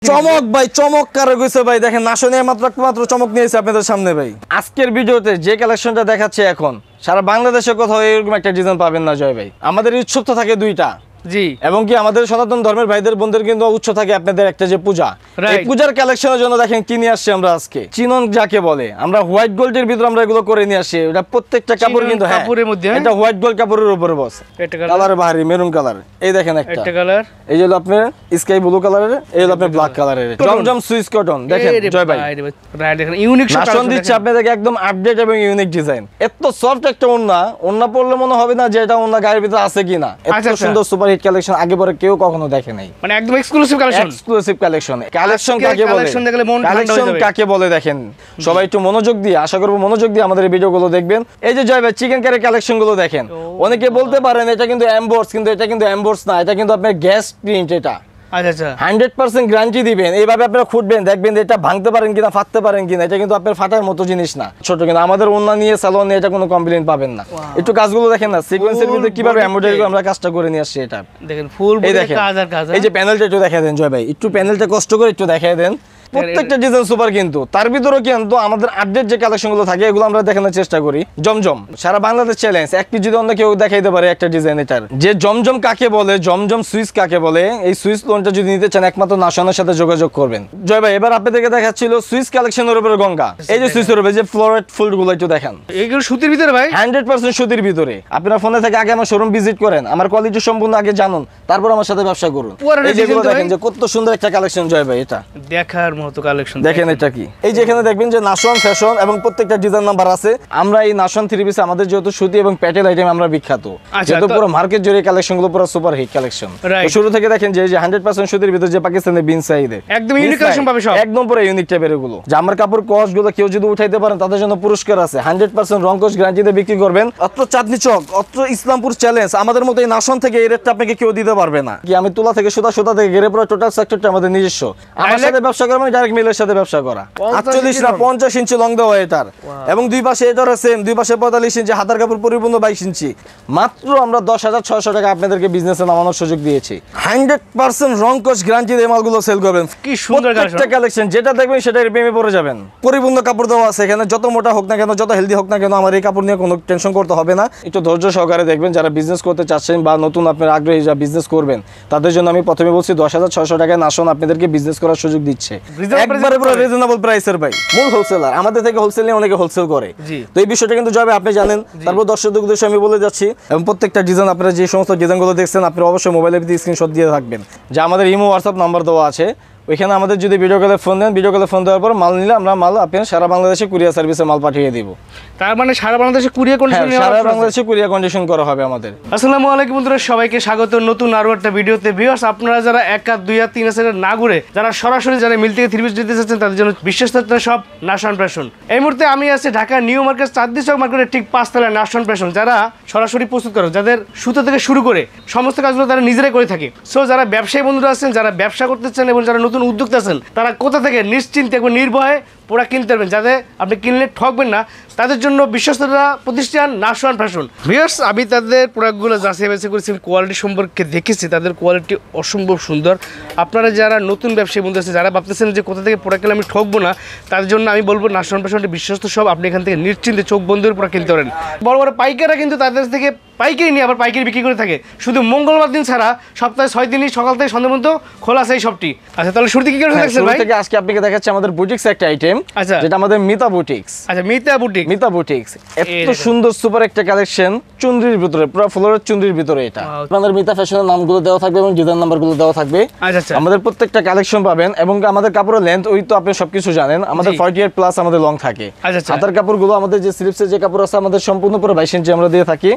চমক ভাই, চমৎকার হয়েছে ভাই। দেখেন নাশনে মাত্র চমক নিয়েছে আপনাদের সামনে ভাই। আজকের ভিডিওতে যে কালেকশনটা দেখাচ্ছে এখন সারা বাংলাদেশে কোথাও এরকম একটা ডিজাইন পাবেন না জয় ভাই। আমাদের উৎসব তো থাকে দুইটা, জি, এবং কি আমাদের সনাতন ধর্মের ভাইদের বোনদের কিন্তু উৎসব থাকে আপনাদের একটা যে পূজা, এই পূজার কালেকশনের জন্য দেখেন কি নিয়ে আসছি আমরা আজকে। চিনন যাকে বলে, আমরা হোয়াইট গোল্ডের ভিতরে আমরা এগুলো করে নিয়ে আসি। এটা প্রত্যেকটা কাপড় কিন্তু কাপড়ের মধ্যে এটা হোয়াইট গোল্ড কাপড়ের উপরে বস, কালার ভারী মেরুন কালার। এই দেখেন একটা কালার, এই যে আপনার স্কাই ব্লু কালারের, এই হলো আপনার ব্ল্যাক কালারের জমজম সুইস কটন। দেখেন জয় ভাই, দেখেন ইউনিক নাশন দিচ্ছে আপনাদেরকে একদম আপডেট এবং ইউনিক ডিজাইন। এত সফট একটা ওন্না পরলে মনে হবে না যে এটা ওন্না গায়ের ভিতরে আছে কিনা। এত সুন্দর সুপার হিট কালেকশন আগে পরে কেউ কখনো দেখে নাই, মানে একদম exclusive collection. Exclusive collection. Collection কাকে বলে, কালেকশন কাকে বলে দেখেন সবাই একটু মনোযোগ দিয়ে, আশা করব মনোযোগ দিয়ে আমাদের এই ভিডিওগুলো দেখবেন। এই যে জয় ভাই চিকেন কারি কালেকশন গুলো দেখেন। অনেকে বলতে পারেন এটা কিন্তু এমবোর্স, কিন্তু এটা কিন্তু এমবোর্স না, এটা কিন্তু আপনার গ্যাস প্রিন্ট। এটা আচ্ছা আচ্ছা 100% গ্যারান্টি দিবেন। এইভাবে আপনারা খুঁটবেন দেখবেন এটা ভাঙতে পারেন কিনা, ফাটতে পারেন কিনা। এটা কিন্তু আপনার ফাটার মতো জিনিস না, ছোট। কিন্তু আমাদের ওন্না নিয়ে সালোয়ার নিয়ে এটা কোনো কমপ্লেইন পাবেন না। একটু কাজগুলো দেখেন না, সিকোয়েন্সের ভিতরে কিভাবে এমব্রয়ডারি করে আমরা কাজটা করে নিয়ে আসছি। এটা দেখেন ফুল বডি কাজ আর কাজ। এই যে প্যানেলটা একটু দেখায় দেন জয় ভাই, একটু প্যানেলটা কষ্ট করে একটু দেখায় দেন। প্রত্যেকটা ডিজাইন সুপার, কিন্তু তার ভিতরেও কিন্তু আমাদের আপডেট যে কালেকশন গুলো থাকে এগুলো আমরা দেখানোর চেষ্টা করি। জমজম সারা বাংলাদেশ চ্যালেঞ্জ, এক পিস যদি অন্য কেউ দেখাইতে পারে একটা ডিজাইন এটার যে জমজম কাকে বলে, জমজম সুইচ কাকে বলে, এই সুইচ লোনটা যদি নিতে চান একমাত্র নাশনের সাথে যোগাযোগ করবেন। জয় ভাই এবার আপনাদেরকে দেখাচ্ছিল সুইচ কালেকশনের উপরে গঙ্গা। এই যে সুইচের উপরে যে ফ্লোরেট ফুল গুলো একটু দেখেন, এগুলো সুতির ভিতরে ভাই 100% সুতির ভিতরে। আপনারা ফোনে থেকে আগে আমার শোরুম ভিজিট করেন, আমার কোয়ালিটি সম্পূর্ণ আগে জানুন, তারপর আমার সাথে ব্যবসা করুন। এই যেগুলো দেখেন যে কত সুন্দর একটা কালেকশন জয় ভাই, এটা দেখার মতো কালেকশন। দেখেন এটা কি, এই যে এখানে দেখবেন যে নাশন ফ্যাশন এবং প্রত্যেকটা ডিজাইন নাম্বার আছে। আমরা এই নাশন থ্রি পিস আমাদের যেহেতু সুতি এবং প্যাটেল আইটেম আমরা বিখ্যাত, যেহেতু পুরো মার্কেট জুড়ে কালেকশন গুলো পুরো সুপার হিট কালেকশন। শুরু থেকে দেখেন যে 100% সুতির ভিতরে যে পাকিস্তানের বিন সাইদে একদম ইউনিক কালেকশন পাবে সব, একদম পুরো ইউনিক টাইপের এগুলো। জামার কাপড় কস গুলো কেউ যদি উঠাইতে পারেন তাদের জন্য পুরস্কার আছে। 100% রং কস গ্যারান্টিতে বিক্রি করবেন। অত্র চাঁদনি চক, অত্র ইসলামপুর চ্যালেঞ্জ। আমাদের মতো এই নাশন থেকে এই রেটটা আপনাকে কেউ দিতে পারবে না। কি আমি তুলা থেকে সুতা থেকে গেরে পুরো টোটাল সেক্টরটা আমাদের নিজস্ব। আমার সাথে ব্যবসা করা মানে ডাইরেক্ট মিলের সাথে ব্যবসা করা। 48 না 50 ইঞ্চি লং দেওয়া এটার, এবং দুই পাশে এটার সেম, দুই পাশে 45 ইঞ্চি, হাতার কাপড় পরিপূর্ণ 22 ইঞ্চি। মাত্র আমরা 10,600 টাকা আপনাদেরকে বিজনেসে নামানোর সুযোগ দিয়েছি। 100% রং কস গ্যারান্টি দিয়ে মালগুলো সেল করবেন। কি সুন্দর কালেকশন, যেটা দেখবেন সেটার প্রেমে পড়ে যাবেন। পরিপূর্ণ কাপড় দেওয়া আছে এখানে, যত মোটা হোক না কেন, যত হেলদি হোক না কেন, আমার এই কাপড় নিয়ে কোনো টেনশন করতে হবে না। একটু ধৈর্য সহকারে দেখবেন। যারা বিজনেস করতে চাচ্ছেন বা নতুন আপনার আগ্রহী যারা বিজনেস করবেন তাদের জন্য আমি প্রথমে বলছি 10,600 টাকায় নাশন আপনাদেরকে বিজনেস করার সুযোগ দিচ্ছে। একবারে পুরো রিজনেবল প্রাইসের ভাই। মূল হোলসেলার, আমাদের থেকে হোলসেল নিয়ে অনেকে হোলসেল করে, তো এই বিষয়টা কিন্তু যাবে আপনি জানেন। তারপর দর্শকদের উদ্দেশ্যে আমি বলে যাচ্ছি, এবং প্রত্যেকটা ডিজাইন আপনারা যে সমস্ত ডিজাইনগুলো দেখছেন আপনারা অবশ্যই মোবাইলের ভিতরে স্ক্রিনশট দিয়ে থাকবেন, যে আমাদের ইমো হোয়াটসঅ্যাপ নাম্বার দেওয়া আছে। ওইখানে আমাদের যদি ভিডিও কলে ফোন দেন, ভিডিও কলে ফোন দেওয়ার পর মাল নিলে আমরা মাল আপনার সারা বাংলাদেশে কুরিয়ার সার্ভিসে মাল পাঠিয়ে দিব। তার মানে সারা বাংলাদেশে কুরিয়ার কন্ডিশন, সারা বাংলাদেশে কুরিয়ার কন্ডিশন করা হবে আমাদের। আসসালামু আলাইকুম বন্ধুরা, সবাইকে স্বাগত নতুন আরো একটা ভিডিওতে। ভিউয়ার্স, আপনারা যারা 1 হাত 2 হাত 3 হাত না ঘুরে যারা সরাসরি যারা মিল থেকে থ্রি পিস নিতে চাচ্ছেন তাদের জন্য বিশ্বস্ত সব নাশন ফ্যাশন। এই মুহূর্তে আমি আছি ঢাকা নিউ মার্কেট চাঁদনি চক মার্কেটের ঠিক 5 তলায় নাশন ফ্যাশন, যারা সরাসরি প্রস্তুত করে, যাদের সুতো থেকে শুরু করে সমস্ত কাজগুলো তারা নিজেরাই করে থাকে। সো যারা ব্যবসায়ী বন্ধুরা আছেন, যারা ব্যবসা করতে চান এবং যারা নতুন উদ্যোক্তা আছেন, তারা কোথা থেকে নিশ্চিন্তে এবং নির্ভয়ে পুরা কিনতে পারবেন, যাতে আপনি কিনলে ঠকবেন না, তাদের জন্য বিশ্বস্ততা প্রতিষ্ঠান নাশন ফ্যাশন। ভিউয়ার্স, আমি তাদের প্রোডাক্টগুলো যাচাই বাছাই করেছি, কোয়ালিটি সম্পর্কে দেখেছি, তাদের কোয়ালিটি অসম্ভব সুন্দর। আপনারা যারা নতুন ব্যবসায়ী বন্ধু আছে, যারা ভাবতেছেন যে কোথা থেকে প্রোডাক্ট কিনলে আমি ঠকবো না, তাদের জন্য আমি বলবো নাশন ফ্যাশনটি বিশ্বস্ত সব। আপনি এখান থেকে নিশ্চিন্তে চোখ বন্ধুর পুরো কিনতে পারেন। বড় বড় পাইকাররা কিন্তু তাদের থেকে পাইকারি নিয়ে আবার পাইকারি বিক্রি করে থাকে। শুধু মঙ্গলবার দিন ছাড়া সপ্তাহে 6 দিনই সকাল থেকে সন্ধ্যা পর্যন্ত খোলা আছে এই শপটি। আচ্ছা, তাহলে শুরু থেকে কি করে দেখছেন ভাই? থেকে আজকে আপনাকে দেখাচ্ছি আমাদের বুটিক্স একটা আইটেম, আচ্ছা, যেটা আমাদের মিতা বুটিক্স। আচ্ছা, মিতা বুটিক্স এত সুন্দর সুপার একটা কালেকশন, চুনরির ভিতরে, পুরো ফ্লোরের চুনরির ভিতরে। এটা আমাদের মিতা ফ্যাশনের নামগুলো দেওয়া থাকবে এবং ডিজাইন নাম্বারগুলো দেওয়া থাকবে। আচ্ছা, আমাদের প্রত্যেকটা কালেকশন পাবেন, এবং আমাদের কাপড়ের লেন্থ ওই তো আপনি সবকিছু জানেন, আমাদের 48 প্লাস আমাদের লং থাকে। হাতার কাপড়গুলো আমাদের যে স্লিপসের যে কাপড় আছে আমাদের সম্পূর্ণ পুরো 22 ইঞ্চি আমরা দিয়ে থাকি।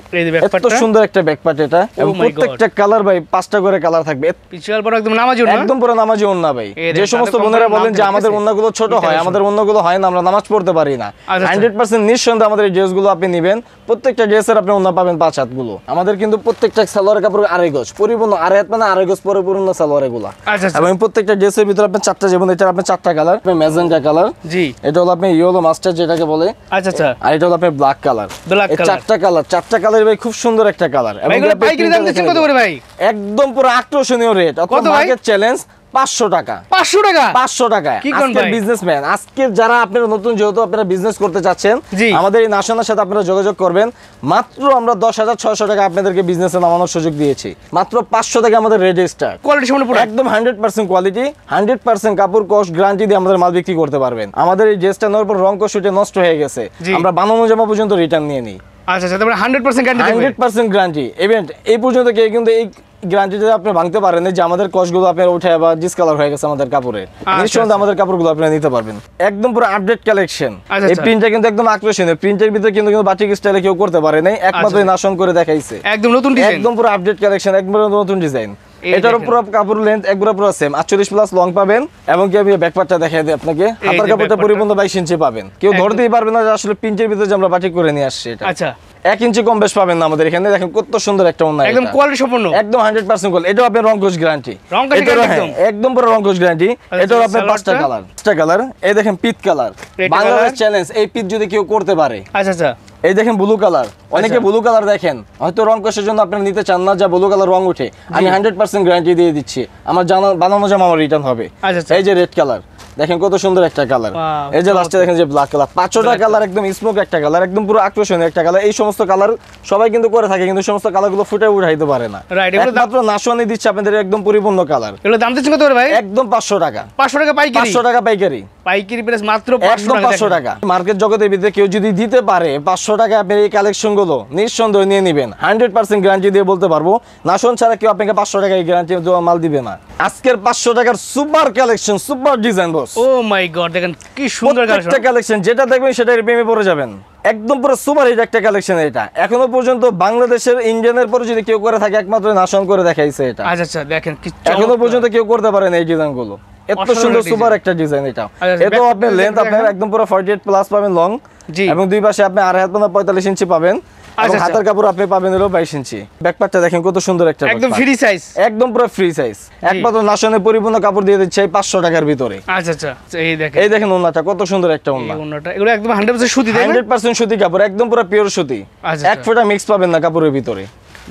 এত সুন্দর একটা ব্যাকপার্ট এটা, এবং প্রত্যেকটা কালার ভাই 5টা করে কালার থাকবে। পিছাল বড় একদম নামাজি ওন্না, একদম পুরো নামাজি ওন্না ভাই। যে সমস্ত বোনেরা বলেন যে আমাদের ওন্নাগুলো ছোট হয়, আমাদের ওন্নাগুলো হয় না, আমরা নামাজ পড়তে পারি না, 100% নিঃসন্দেহে আমাদের এই ড্রেসগুলো আপনি নেবেন। প্রত্যেকটা ড্রেসের আপনি ওন্না পাবেন 5 হাতগুলো। আমাদের কিন্তু প্রত্যেকটা সালোয়ার কাপড় 2.5 গজ পরিপূর্ণ, 2.5 হাত মানে 2.5 গজ পরিপূর্ণ সালোয়ার এগুলা। এবং প্রত্যেকটা ড্রেসের ভিতরে আপনি 4টা, যেমন এটা আপনি 4টা কালার, ম্যাজেন্টা কালার, জি, এটা হলো আপনি ইয়েলো মাস্টার্ড যেটাকে বলে, আচ্ছা, আর এটা হলো আপনি ব্ল্যাক কালার। এই 4টা কালার ভাই খুব সুন্দর একটা কালার। এবং পাইকারি দাম দিচ্ছেন কত করে ভাই? একদম পুরো আকর্ষণীয় রেট, অত মার্কেট চ্যালেঞ্জ 500 টাকা। 500 টাকা 500 টাকা। কি কোন আজকের ভাই? বিজনেসম্যান, আজকে যারা আপনারা নতুন যেহেতু আপনারা বিজনেস করতে চাচ্ছেন, জি। আমাদের এই নাশনের সাথে আপনারা যোগাযোগ করবেন। মাত্র আমরা 10,600 টাকা আপনাদেরকে বিজনেসে নামানোর সুযোগ দিয়েছি। মাত্র 500 টাকা আমাদের রেজিস্টার। কোয়ালিটি সম্পূর্ণ প্রোডাক্ট একদম 100% কোয়ালিটি, 100% কাপড় কস্ট গ্যারান্টি দিয়ে আমাদের মাল বিক্রি করতে পারবেন। আমাদের এই ড্রেসটা নেওয়ার পর রং কষুটে নষ্ট হয়ে গেছে, জি। আমরা বানানো জামা পর্যন্ত রিটার্ন নিয়ে নিই। আচ্ছা আচ্ছা, তারপরে 100% গ্যারান্টি দেবেন। 100% গ্যারান্টি। ইভেন্ট এই পর্যন্ত কেউ কিন্তু এই গ্যারান্টিতে আপনি ভাঙতে পারেন না যে আমাদের কস্টগুলো আপনার উঠে বা ডিসকালার হয়ে গেছে আমাদের কাপড়ে। নিঃসন্দেহে আমাদের কাপড়গুলো আপনি নিতে পারবেন। একদম পুরো আপডেট কালেকশন। আচ্ছা, এই আচ্ছা। প্রিন্টটা কিন্তু একদম আকর্ষণীয়। প্রিন্টের ভিতরে কিন্তু বাটিক স্টাইলে কেউ করতে পারে নাই, একমাত্র আচ্ছা। নাশন করে দেখাইছে। একদম নতুন ডিজাইন। একদম পুরো আপডেট কালেকশন, একদম নতুন ডিজাইন। এই এটার দেখেন। পুরো কাপড় লেন্থ একবার পুরো সেম 48 প্লাস লং পাবেন, এবং কি আমি ব্যাকপার্টটা দেখাই দিই আপনাকে। হাতার যে কাপড়টা ব্যাকপার্টটা। পরিপূর্ণ 22 ইঞ্চি পাবেন। কেউ ধরতেই পারবে না যে আসলে প্রিন্টের ভিতরে যে আমরা বাটিক করে নিয়ে আসছি এটা। আচ্ছা, 1 ইঞ্চি কম বেশ পাবেন না আমাদের এখানে। দেখেন কত সুন্দর একটা ওন্না, একদম এটা। কোয়ালিটি সম্পূর্ণ। একদম 100% গোল। এটাও আপনার রংকশ গ্যারান্টি। রংকশ এটারও guarantee হ্যাঁ, একদম পুরো রংকশ গ্যারান্টি। এটাও আপনার 5টা সালোয়ারটা? কালার। 5টা কালার। এই দেখেন pit colour. Red Bangladesh colour. Challenge, এই পিট যদি কেউ করতে পারে। আচ্ছা আচ্ছা, এই দেখেন ব্লু কালার। অনেকে ব্লু কালার দেখেন, হয়তো রং কষের জন্য আপনারা নিতে চান না, যা ব্লু কালার রং ওঠে, আমি 100% গ্যারান্টি দিয়ে দিচ্ছি। আমার বানানো জামা আমার রিটার্ন হবে। আচ্ছা, আচ্ছা। এই যে রেড কালার, দেখেন কত সুন্দর একটা কালার। Wow, এই যে লাস্টে দেখেন যে ব্ল্যাক কালার, 5টা কালার, একদম স্মোক একটা কালার, একদম পুরো আকর্ষণীয় একটা কালার। এই সমস্ত কালার সবাই কিন্তু করে থাকে, কিন্তু সমস্ত কালারগুলো ফুটে উঠাইতে পারে না। Right, এগুলো একমাত্র নাশওয়ানি দিচ্ছে আপনাদের একদম পরিপূর্ণ কালার। এগুলো দাম দিচ্ছেন কত করে ভাই? একদম 500 টাকা। 500 টাকা পাইকারি। 500 টাকা পাইকারি। পাইকারি প্রাইস মাত্র একদম 500 500 টাকা। মার্কেট জগতের ভিতরে কেউ যদি দিতে পারে 500 টাকা আপনার এই কালেকশন গুলো, নিঃসন্দেহে নিয়ে নেবেন। 100% গ্যারান্টি দিয়ে বলতে পারবো, নাশন ছাড়া কেউ আপনাকে 500 টাকা গ্যারান্টি দেওয়া মাল দিবে না। আজকের 500 টাকার সুপার কালেকশন, সুপার ডিজাইন বস। ও মাই গড, দেখেন কি সুন্দর কালেকশন। প্রত্যেকটা কালেকশন যেটা দেখবেন সেটার প্রেমে পড়ে যাবেন। একদম পুরো সুপার হিট একটা কালেকশন এটা। এখনো পর্যন্ত বাংলাদেশের ইন্ডিয়ানের পরে যদি কেউ করে থাকে, একমাত্র নাশন করে দেখাইছে এটা। আচ্ছা আচ্ছা, দেখেন কি এখনো পর্যন্ত কেউ করতে পারে না এই ডিজাইন গুলো। এত অসাধারণ সুন্দর design। সুপার একটা ডিজাইন এটা। আচ্ছা, এটাও back আপনার থেকে লেন্থ আপনার দেখেন। একদম পুরো 48 প্লাস পাবেন লং, জি। এবং দুই পাশে আপনি 2.5 হাত 45 ইঞ্চি পাবেন, এবং আচ্ছা, হাতের কাপড় আপনি পাবেন হলো 22 ইঞ্চি। ব্যাকপার্টটা দেখেন কত সুন্দর একটা একদম backpack। Free size. একদম পুরো ফ্রি সাইজ। একমাত্র নাশনের পরিপূর্ণ কাপড় দিয়ে দিচ্ছে এই 500 টাকার ভিতরে। আচ্ছা আচ্ছা, এই দেখেন এই দেখেন ওন্নাটা কত সুন্দর একটা ওন্না। এই ওন্নাটা, এগুলো একদম 100% সুতি তাই না? 100% সুতি কাপড়, একদম পুরো পিওর সুতি। আচ্ছা, এক ফোঁটা মিক্স পাবেন না কাপড়ের ভিতরে।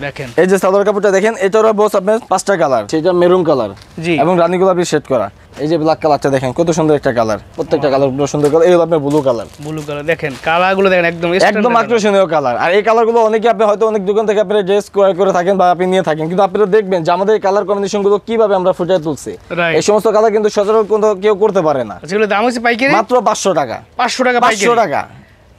দেখেন এই যে সালোয়ার কাপড়টা দেখেন, এটারও বস আপনার 5টা কালার। সেটা মেরুন কালার, জি। এবং রানী গোলাপি শেড করা। এই যে ব্ল্যাক কালারটা দেখেন কত সুন্দর একটা কালার। প্রত্যেকটা কালার পুরো সুন্দর কালার। এই হলো আপনার ব্লু কালার, ব্লু কালার। দেখেন কালারগুলো দেখেন একদম একদম standard colour। আকর্ষণীয় কালার। আর এই কালারগুলো অনেকে আপনি হয়তো অনেক দোকান থেকে আপনি ড্রেস ক্রয় করে থাকেন বা আপনি নিয়ে থাকেন, কিন্তু আপনারা দেখবেন যে আমাদের কালার কম্বিনেশন গুলো কিভাবে আমরা ফুটিয়ে তুলছি। Right। এই সমস্ত কালার কিন্তু সচরাচর কোনো কেউ করতে পারে না। আচ্ছা, এগুলো দাম হচ্ছে পাইকারি মাত্র 500 টাকা। 500 টাকা 500 পাইকারি। টাকা।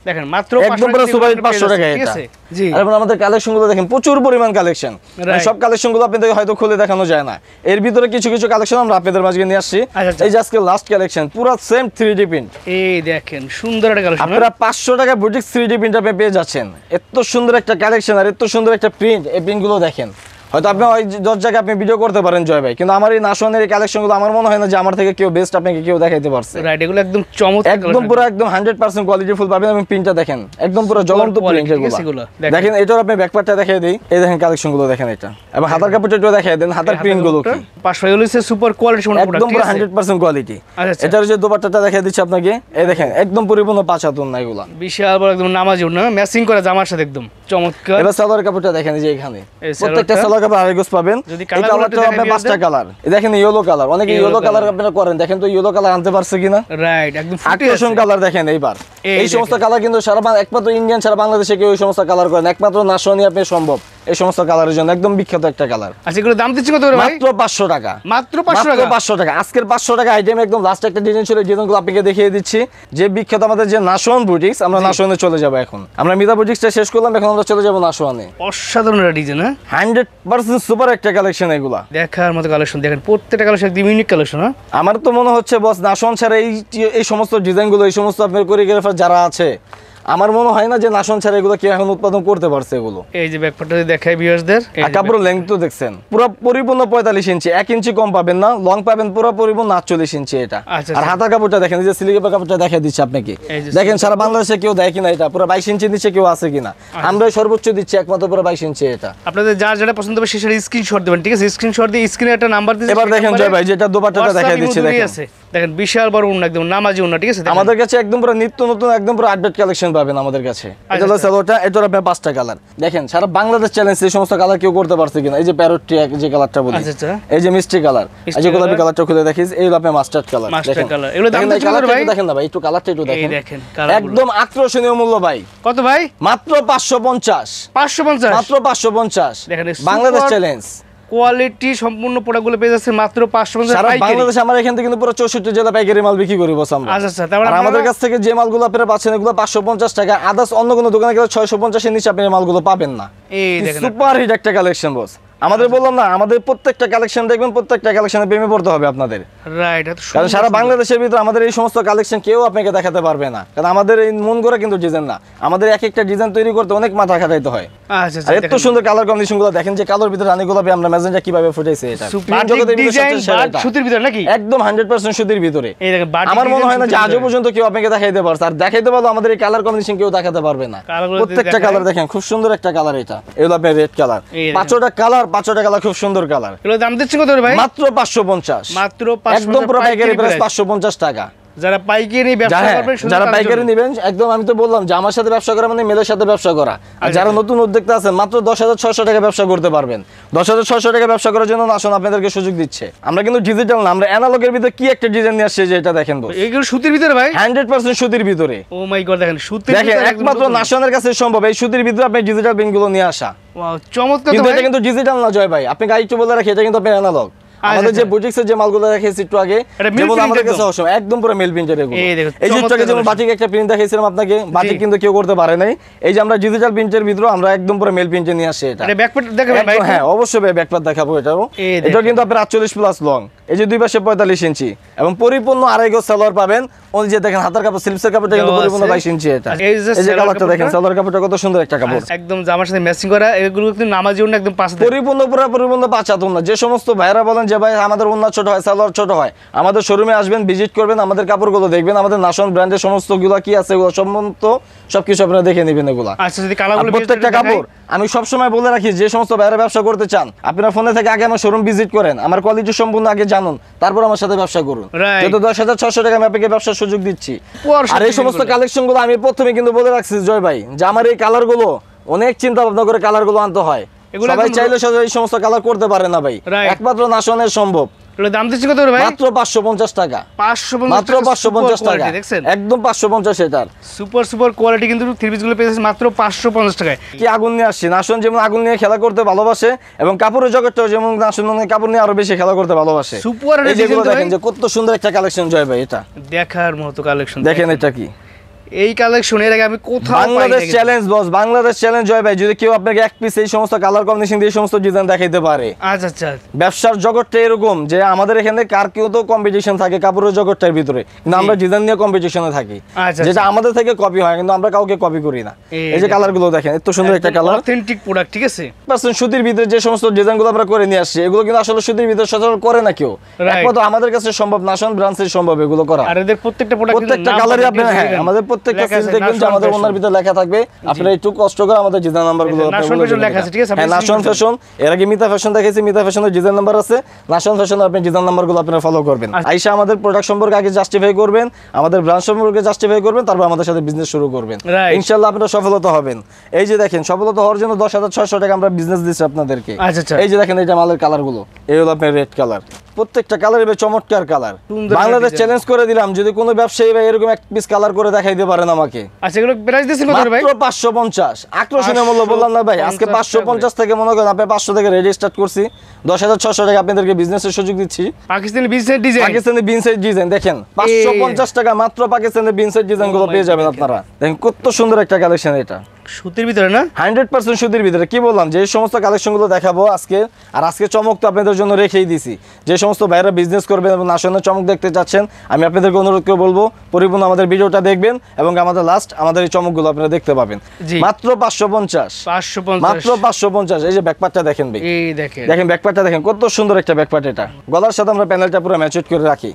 দেখেন মাত্র একদম পুরো সুপার হিট 500 টাকা ঠিক এটা। আছে? জি। আর এবং আমাদের কালেকশন গুলো দেখেন প্রচুর পরিমাণ কালেকশন। Right। সব কালেকশন গুলো আপনাদের হয়তো খুলে দেখানো যায় না। এর ভিতরে কিছু কিছু কালেকশন আমরা আপনাদের মাঝে নিয়ে আসছি। আচ্ছা, আচ্ছা। এই যে আজকে লাস্ট কালেকশন পুরো সেম 3D প্রিন্ট। এই দেখেন সুন্দর একটা কালেকশন। আপনারা 500 টাকা বুটিক 3D প্রিন্ট আপনি পেয়ে যাচ্ছেন। এত সুন্দর একটা কালেকশন আর এত সুন্দর একটা প্রিন্ট, এই প্রিন্ট গুলো দেখেন। হয়তো আপনি ওই 10 জায়গায় আপনি ভিডিও করতে পারেন জয় ভাই, কিন্তু আমার এই নাশনের এই কালেকশন গুলো আমার মনে হয় না যে আমার থেকে কেউ বেস্ট আপনাকে কেউ দেখাইতে পারছে। রাইট, এগুলো একদম চমৎকার একদম collection। পুরো একদম 100% কোয়ালিটি ফুল পাবেন, এবং প্রিন্টটা দেখেন একদম পুরো জ্বলন্ত quality, প্রিন্ট ঠিক আছে এগুলো, দেখেন। দেখেন এটার আপনি ব্যাকপার্টটা দেখিয়ে দেই। এই দেখেন কালেকশন গুলো দেখেন এটা, এবং হাতার কাপড়টা একটু দেখিয়ে দেন হাতার প্রিন্ট গুলো কি। 500 এগুলো হচ্ছে সুপার কোয়ালিটি সম্পন্ন একদম প্রোডাক্ট, ঠিক পুরো আছে? 100% কোয়ালিটি। আচ্ছা, আচ্ছা। এটার যে দোপাট্টাটা দেখিয়ে দিচ্ছি আপনাকে, এই দেখেন একদম পরিপূর্ণ 5 হাত ওন্না এগুলা। বিশাল বড় একদম নামাজি ওড়না, ম্যাচিং করা জামার সাথে একদম চমৎকার। এবার সালোয়ার কাপড়টা দেখেন এই যে এখানে এই প্রত্যেকটা সালোয়ারটা? সালোয়ার কাপড় আড়াই গজ পাবেন। যদি এই কালারগুলো কালারটা একটু আপনার দেখাই 5টা কালার। এই দেখেন ইয়েলো কালার, অনেকে Yellow ইয়েলো কালার color। আপনারা করেন, দেখেন তো ইয়েলো কালার আনতে পারছে কিনা। রাইট, একদম ফুটে আকর্ষণ আছে। কালার দেখেন এইবার। এই এই সমস্ত দেখেন। কালার কিন্তু একমাত্র ইন্ডিয়ান ছাড়া বাংলাদেশে কেউ এই সমস্ত কালার করেন, একমাত্র নাশওয়ানি আপনি সম্ভব এই সমস্ত কালারের জন্য। একদম বিখ্যাত একটা কালার। আচ্ছা, এগুলো দাম দিচ্ছি কত করে ভাই? মাত্র 500 টাকা। মাত্র 500 মাত্র টাকা। 500 টাকা। আজকের 500 টাকা আইটেম একদম লাস্ট একটা ডিজাইন ছিল, ডিজাইনগুলো আপনাকে দেখিয়ে দিচ্ছি। যে বিখ্যাত আমাদের যে নাশওয়ান বুটিক্স, আমরা নাশওয়ানে চলে যাব এখন। আমরা মিতা বুটিক্সটা শেষ করলাম, এখন আমরা চলে যাব নাশওয়ানে। অসাধারণ একটা ডিজাইন, হ্যাঁ 100% সুপার একটা কালেকশন এগুলা। দেখার মতো কালেকশন। দেখেন প্রত্যেকটা কালেকশন একদম ইউনিক কালেকশন। হ্যাঁ আমার তো মনে হচ্ছে বস নাশওয়ান ছাড়া এই সমস্ত ডিজাইনগুলো, এই সমস্ত আপনার কোরিওগ্রাফার যারা আছে, আমার মনে হয় না যে নাশওয়ান ছাড়া এগুলো কেউ এখন উৎপাদন করতে পারছে এগুলো। এই যে ব্যাকপার্টটা দেখাই ভিউয়ার্সদের। আর কাপড়ের লেন্থ তো দেখছেন পুরো পরিপূর্ণ 45 ইঞ্চি, 1 ইঞ্চি কম পাবেন না। লং পাবেন পুরো পরিপূর্ণ 48 ইঞ্চি এটা। আচ্ছা, আর হাতা কাপড়টা দেখেন, এই যে সিলিকের কাপড়টা দেখাই দিচ্ছি আপনাকে। এই যে দেখেন সারা বাংলাদেশে কেউ দেয় কিনা এটা, পুরো 22 ইঞ্চি নিচে কেউ আছে কিনা। আমরা সর্বোচ্চ দিচ্ছি একমাত্র পুরো 22 ইঞ্চি এটা। আপনাদের যার যেটা পছন্দ হবে সেটা স্ক্রিনশট দিবেন, ঠিক আছে? স্ক্রিনশট দিয়ে স্ক্রিনে একটা নাম্বার দিবেন। এবার দেখেন জয় ভাই, যেটা দোপাট্টাটা দেখাই দিচ্ছি দেখেন। দেখেন বিশাল বড় ওড়না, একদম নামাজি ওড়না, ঠিক আছে? দেখেন। আমাদের কাছে একদম পুরো নিত্য নতুন একদম পুরো আপডেট কালেকশন পাবেন আমাদের কাছে। এটা হলো সালোয়ারটা, এটার আপনার 5টা কালার। দেখেন সারা বাংলাদেশ চ্যালেঞ্জ এই সমস্ত কালার কেউ করতে পারছে কিনা। এই যে প্যারট ট্রিক যে কালারটা বলি, এই যে মিষ্টি কালার, এই যে গোলাপি কালারটা খুলে দেখিস, এই হলো আপনার মাস্টার্ড কালার। দেখেন এগুলো দাম ভাই, দেখেন না ভাই, একটু কালারটা একটু দেখেন, একদম আকর্ষণীয় মূল্য ভাই। কত ভাই? মাত্র 550। 550 মাত্র 550। দেখেন বাংলাদেশ চ্যালেঞ্জ কোয়ালিটি সম্পূর্ণ প্রোডাক্টগুলো পেয়ে যাচ্ছে মাত্র 550 সারা বাংলাদেশে। আমরা এখান থেকে কিন্তু পুরো 64 জেলা পাইকারি মাল বিক্রি করি বস আমরা। আচ্ছা, আর আমাদের কাছ থেকে যে মালগুলো আপনারা পাচ্ছেন এগুলো 550 টাকা। আদার্স অন্য কোনো দোকানে গেলে 650 এর নিচে আপনি এই মালগুলো পাবেন না। এই দেখেন সুপার হিট একটা কালেকশন বস। আমাদের বললাম না, আমাদের প্রত্যেকটা কালেকশন দেখবেন, প্রত্যেকটা কালেকশনে প্রেমে পড়তে হবে আপনাদের। রাইট, কারণ সারা বাংলাদেশের ভিতরে আমাদের এই সমস্ত কালেকশন কেউ আপনাকে দেখাতে পারবে না, কারণ আমাদের এই মন গড়া কিন্তু ডিজাইন না। আমাদের এক একটা ডিজাইন তৈরি করতে অনেক মাথা খাটাইতে হয়। আচ্ছা, আর এত সুন্দর কালার কম্বিনেশন গুলো দেখেন, যে কালার ভিতরে রানী গোলাপি আমরা ম্যাজেন্টা কিভাবে ফুটাইছে। এটা সুতির ভিতরে নাকি? একদম 100% সুতির ভিতরে। আমার মনে হয় না যে আজও পর্যন্ত কেউ আপনাকে দেখাইতে পারছে, আর দেখাইতে পারলো আমাদের এই কালার কম্বিনেশন কেউ দেখাতে পারবে না। প্রত্যেকটা কালার দেখেন খুব সুন্দর একটা কালার। এটা এগুলো আপনার রেড কালার, 5টা কালার, 5টা কালার খুব সুন্দর কালার। এগুলো দাম দিচ্ছেন কত ভাই? মাত্র 550। মাত্র 550, একদম পুরো পাইকারি প্রাইস 550 টাকা। যারা পাইকারি ব্যবসা করবেন, যারা পাইকারি নেবেন, একদম আমি তো বললাম যে আমার সাথে ব্যবসা করা মানে মেলের সাথে ব্যবসা করা। আর যারা নতুন উদ্যোক্তা আছেন মাত্র 10,600 টাকা ব্যবসা করতে পারবেন। 10,600 টাকা ব্যবসা করার জন্য আসুন আপনাদেরকে সুযোগ দিচ্ছে। আমরা কিন্তু ডিজিটাল না, আমরা অ্যানালগের ভিতরে কি একটা ডিজাইন নিয়ে আসছে, যে এটা দেখেন বস। এগুলো সুতির ভিতরে ভাই, 100% সুতির ভিতরে। ও মাই গড, দেখেন সুতির, দেখেন একমাত্র নাশনের কাছে সম্ভব এই সুতির ভিতরে আপনি ডিজিটাল প্রিন্টগুলো নিয়ে আসা। ওয়াও, চমৎকার। কিন্তু এটা কিন্তু ডিজিটাল না জয় ভাই, আপনি গাইড বলে রাখি, এটা কিন্তু আপনি অ্যানালগ। আমাদের যে বুটিক্সের যে মালগুলো দেখাইছি একটু আগে, যেমন আমাদের কাছে অবশ্যই একদম পুরো মেল প্রিন্টের এগুলো। এই যে একটু যেমন বাটিক একটা প্রিন্ট দেখাইছিলাম আপনাকে, বাটিক কিন্তু কেউ করতে পারে নাই। এই যে আমরা ডিজিটাল প্রিন্টের ভিতরে আমরা একদম পুরো মেল প্রিন্টে নিয়ে আসি। এটা ব্যাকপ্যাট দেখাবেন ভাই? হ্যাঁ অবশ্যই ভাই, ব্যাকপ্যাট দেখাবো। এটাও এটা কিন্তু আপনার 48 প্লাস লং, এই যে দুই পাশে 45 ইঞ্চি এবং পরিপূর্ণ আড়াই গজ সালোয়ার পাবেন। ওই যে দেখেন হাতার কাপড়, স্লিপসের কাপড়টা কিন্তু পরিপূর্ণ 22 ইঞ্চি। এটা এই যে কালারটা দেখেন, সালোয়ার কাপড়টা কত সুন্দর একটা কাপড়, একদম জামার সাথে ম্যাচিং করা। এগুলো কিন্তু নামাজি ওন্না একদম পাঁচ, পরিপূর্ণ পুরো পরিপূর্ণ পাঁচাত ওন্না। যে সমস্ত ভাইরা বলেন যে ভাই আমাদের ওন্না ছোট হয়, সালোয়ার ছোট হয়, আমাদের শোরুমে আসবেন, ভিজিট করবেন, আমাদের কাপড়গুলো দেখবেন, আমাদের নাশন ব্র্যান্ডের সমস্ত গুলো কি আছে এগুলো সম্বন্ধ সবকিছু আপনারা দেখে নেবেন এগুলো। আচ্ছা, যদি কালারগুলো প্রত্যেকটা কাপড় আমি সবসময় বলে রাখি, যে সমস্ত ভাইরা ব্যবসা করতে চান আপনারা ফোনে থেকে আগে আমার শোরুম ভিজিট করেন, আমার কোয়ালিটি সম্পূর্ণ আগে জানুন, তারপর আমার সাথে ব্যবসা করুন। যেহেতু 10,600 টাকা আমি আপনাকে ব্যবসার সুযোগ দিচ্ছি। আর এই সমস্ত কালেকশন গুলো আমি প্রথমে কিন্তু বলে রাখছি জয় ভাই, যে আমার এই কালার গুলো অনেক চিন্তা ভাবনা করে কালার গুলো আনতে হয়। সবাই চাইলে এই সমস্ত কালার করতে পারে না ভাই, একমাত্র নাশনের সম্ভব। দাম দিচ্ছি কত ভাই? মাত্র 550 টাকা। 550, মাত্র 550 টাকা, একদম 550। এটার সুপার সুপার কোয়ালিটি কিন্তু থ্রি পিস গুলো পেয়েছে মাত্র 550 টাকায়। কি আগুন নিয়ে আসছে নাশন, যেমন আগুন নিয়ে খেলা করতে ভালোবাসে, এবং কাপড়ের জগৎটাও যেমন নাশন কাপড় নিয়ে আরো বেশি খেলা করতে ভালোবাসে। সুপার, এই যেগুলো দেখেন যে কত সুন্দর একটা কালেকশন জয় ভাই, এটা দেখার মতো কালেকশন। দেখেন এটা কি, এই কালেকশন এর আগে আমি কোথাও পাইনি। বাংলাদেশ চ্যালেঞ্জ বস, বাংলাদেশ চ্যালেঞ্জ জয় ভাই। যদি কেউ আপনাকে এক পিস এই সমস্ত কালার কম্বিনেশন দিয়ে এই সমস্ত ডিজাইন দেখাইতে পারে। আচ্ছা আচ্ছা, ব্যবসার জগৎটা এরকম যে আমাদের এখানে কার কেউ তো কম্পিটিশন থাকে কাপড়ের জগৎটার ভিতরে, কিন্তু আমরা ডিজাইন নিয়ে কম্পিটিশনে থাকি, যেটা আমাদের থেকে কপি হয়, কিন্তু আমরা কাউকে কপি করি না। এই যে কালার গুলো দেখেন, এত সুন্দর একটা কালার, অথেন্টিক প্রোডাক্ট। ঠিক আছে, পার্সেন্ট সুতির ভিতরে যে সমস্ত ডিজাইন গুলো আমরা করে নিয়ে আসছি, এগুলো কিন্তু আসলে সুতির ভিতরে সচরাচর করে না কেউ, একমাত্র আমাদের কাছে সম্ভব, নাশন ব্রাঞ্চের সম্ভব এগুলো করা। আর এদের প্রত্যেকটা প্রোডাক্ট, প্রত্যেকটা কালারই আপনি, হ্যাঁ আমাদের প্রত্যেকটা দেখবেন যে আমাদের ওনার ভিতরে লেখা থাকবে। আপনারা একটু কষ্ট করে আমাদের ডিজাইন নাম্বারগুলো, নাশন ফ্যাশন লেখা আছে। ঠিক আছে, হ্যাঁ নাশন ফ্যাশন, এর আগে মিতা ফ্যাশন দেখাইছি, মিতা ফ্যাশনের ডিজাইন নাম্বার আছে, নাশন ফ্যাশনের আপনি ডিজাইন নাম্বারগুলো আপনারা ফলো করবেন। আইসা আমাদের প্রোডাক্ট সম্পর্কে আগে জাস্টিফাই করবেন, আমাদের ব্র্যান্ড সম্পর্কে জাস্টিফাই করবেন, তারপর আমাদের সাথে বিজনেস শুরু করবেন। ইনশাআল্লাহ আপনারা সফলতা হবেন। এই যে দেখেন, সফলতা হওয়ার জন্য 10,600 টাকা আমরা বিজনেস দিচ্ছি আপনাদেরকে। আচ্ছা, এই যে দেখেন এটা মালের কালারগুলো, এই হলো আপনার রেড কালার, প্রত্যেকটা কালার হবে চমৎকার কালার। বাংলাদেশ চ্যালেঞ্জ করে দিলাম, যদি কোনো ব্যবসায়ী ভাই এরকম এক পিস কালার করে দেখাইতে পারেন আমাকে। আচ্ছা, এগুলো প্রাইস দিছেন কত ভাই? মাত্র 550। আকর্ষণীয় মূল্য বললাম না ভাই, আজকে 550 থেকে মনে করেন আপনি 500 থেকে রেডি স্টার্ট করছি, 10,600 টাকা আপনাদেরকে বিজনেসের সুযোগ দিচ্ছি। পাকিস্তানি বিনসেট ডিজাইন, পাকিস্তানি বিনসেট ডিজাইন দেখেন, 550 টাকা মাত্র পাকিস্তানি বিনসেট ডিজাইন গুলো পেয়ে যাবেন আপনারা। দেখেন কত সুন্দর একটা কালেকশন, এটা সুতির ভিতরে না, 100% সুতির ভিতরে। কি বললাম যে এই সমস্ত কালেকশন গুলো দেখাবো আজকে, আর আজকে চমক তো আপনাদের জন্য রেখেই দিছি। যে সমস্ত ভাইরা বিজনেস করবেন এবং নাশনের চমক দেখতে চাচ্ছেন, আমি আপনাদেরকে অনুরোধ করে বলবো পরিপূর্ণ আমাদের ভিডিওটা দেখবেন, এবং আমাদের লাস্ট আমাদের এই চমকগুলো আপনারা দেখতে পাবেন। মাত্র 550, মাত্র 550। এই যে ব্যাকপার্টটা দেখেন ভাই, এই দেখেন, দেখেন ব্যাকপার্টটা দেখেন কত সুন্দর একটা ব্যাকপার্ট। এটা গলার সাথে আমরা প্যানেলটা পুরো ম্যাচ করে রাখি।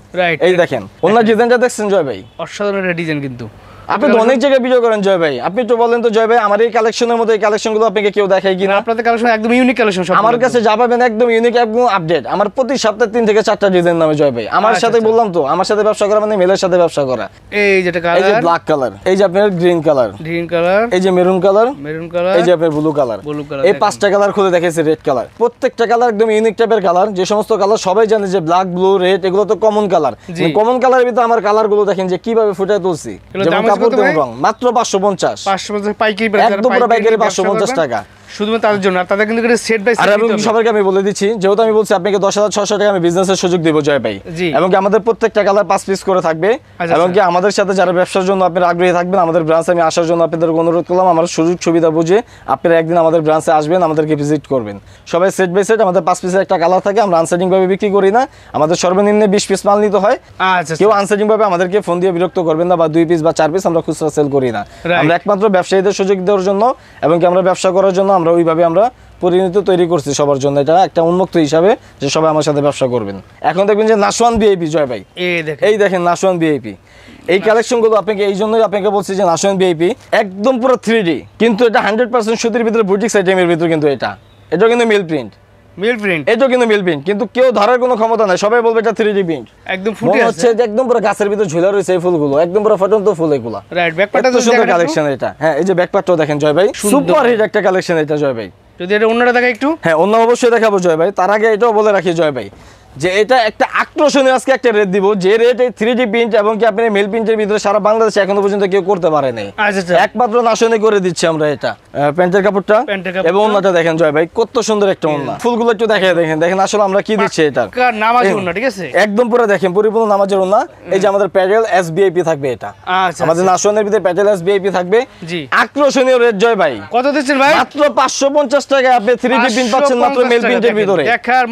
এই দেখেন ওনার ডিজাইনটা দেখছেন জয় ভাই, অসাধারণ একটা ডিজাইন কিন্তু। আপনি তো অনেক জায়গায় ভিডিও করেন জয় ভাই, আপনি একটু বলেন তো জয় ভাই আমার এই কালেকশনের মধ্যে এই কালেকশনগুলো আপনাকে কেউ দেখায় কিনা? আপনাদের কালেকশন একদম ইউনিক কালেকশন সব। আমার কাছে যা পাবেন একদম ইউনিক একদম আপডেট। আমার প্রতি সপ্তাহে 3 থেকে 4টা ডিজাইন নামে জয় ভাই। আমার সাথে বললাম তো, আমার সাথে ব্যবসা করা মানে মেলের সাথে ব্যবসা করা। এই যেটা কালার, এই যে ব্ল্যাক কালার, এই যে আপনার গ্রিন কালার, এই যে মেরুন কালার, এই যে আপনার ব্লু কালার, এই 5টা কালার খুলে দেখাইছে রেড কালার। প্রত্যেকটা কালার একদম ইউনিক টাইপের কালার। যে সমস্ত কালার সবাই জানে যে ব্ল্যাক, ব্লু, রেড এগুলো তো কমন কালার। কমন কালারের ভিতরে আমার কালার গুলো দেখেন যে কিভাবে ফুটিয়ে তুলছি, যেমন কাপড় তেমন রং। মাত্র 550 পাইকারি, একদম পুরো পাইকারি 550 টাকা শুধুমাত্র তাদের জন্য। আর তাদের কিন্তু সেট বাই সেট। আর আমি সবাইকে আমি বলে দিচ্ছি, যেহেতু আমি বলছি আপনাকে 10,600 টাকা আমি বিজনেসের সুযোগ দেব জয় ভাই। এবং কি আমাদের প্রত্যেকটা কালার 5 পিস করে থাকবে। এবং কি আমাদের সাথে যারা ব্যবসার জন্য আপনারা আগ্রহী থাকবেন, আমাদের ব্রাঞ্চে আমি আসার জন্য আপনাদের অনুরোধ করলাম। আমার সুযোগ সুবিধা বুঝে আপনারা একদিন আমাদের ব্রাঞ্চে আসবেন, আমাদেরকে ভিজিট করবেন। সবাই সেট বাই সেট আমাদের 5 পিসের একটা কালার থাকে। আমরা আনসেটিং ভাবে বিক্রি করি না, আমাদের সর্বনিম্ন 20 পিস মাল নিতে হয়। কেউ আনসেটিং ভাবে আমাদেরকে ফোন দিয়ে বিরক্ত করবেন না, বা 2 পিস বা 4 পিস আমরা খুচরা সেল করি না। আমরা একমাত্র ব্যবসায়ীদের সুযোগ দেওয়ার জন্য এবং কি আমরা ব্যবসা করার জন্য আমরা ওইভাবে আমরা পরিণতি তৈরি করছি সবার জন্য। এটা একটা উন্মুক্ত হিসাবে যে সবাই আমার সাথে ব্যবসা করবেন। এখন দেখবেন যে নাশওয়ান ভিআইপি জয় ভাই, এই দেখেন নাশওয়ান ভিআইপি। এই কালেকশন গুলো আপনাকে এই জন্যই আপনাকে বলছি যে নাশওয়ান ভিআইপি একদম পুরো 3D, কিন্তু এটা 100% সুতির ভিতরে বুটিক্স আইটেমের ভিতরে। কিন্তু এটা কিন্তু মিল প্রিন্ট, এটা কিন্তু মিল প্রিন্ট, কিন্তু কেউ ধরার কোনো ক্ষমতা নাই। সবাই বলবে এটা 3D প্রিন্ট। একদম ফুটে আছে যে একদম পুরো গাছের ভিতরে ঝুলা রয়েছে এই ফুলগুলো, একদম পুরো ফটন্ত ফুল এগুলো। রাইট, ব্যাকপার্টটা তো সুন্দর কালেকশন এটা। হ্যাঁ, এই যে ব্যাকপার্টটাও দেখেন জয় ভাই, সুপার হিট একটা কালেকশন এটা জয় ভাই। যদি এটা অন্যটা দেখা একটু। হ্যাঁ, অন্য অবশ্যই দেখাবো জয় ভাই। তার আগে এটাও বলে রাখি জয় ভাই যে এটা একটা আকর্ষণীয় আজকে একটা রেট দিব, যে রেট এই 3D প্রিন্ট এবং কি আপনি মেল প্রিন্টের ভিতরে সারা বাংলাদেশে এখনো পর্যন্ত কেউ করতে পারে নাই। একমাত্র নাশনে করে দিচ্ছি আমরা এটা। প্যান্টের কাপড়টা এবং ওন্নাটা দেখেন জয় ভাই, কত সুন্দর একটা ওন্না। ফুলগুলো একটু দেখেন, দেখেন আসলে আমরা কি দিচ্ছি এটা। নামাজের ওন্না, ঠিক আছে, একদম পুরো দেখেন পরিপূর্ণ নামাজের ওন্না। এই যে আমাদের প্যাটেল এসবিআইপি থাকবে এটা। আমাদের নাশনের ভিতরে প্যাটেল এসবিআইপি থাকবে। আকর্ষণীয় রেট জয় ভাই। কত দিচ্ছেন ভাই? মাত্র 550 টাকায় আপনি 3D প্রিন্ট পাচ্ছেন মাত্র মেল প্রিন্টের ভিতরে।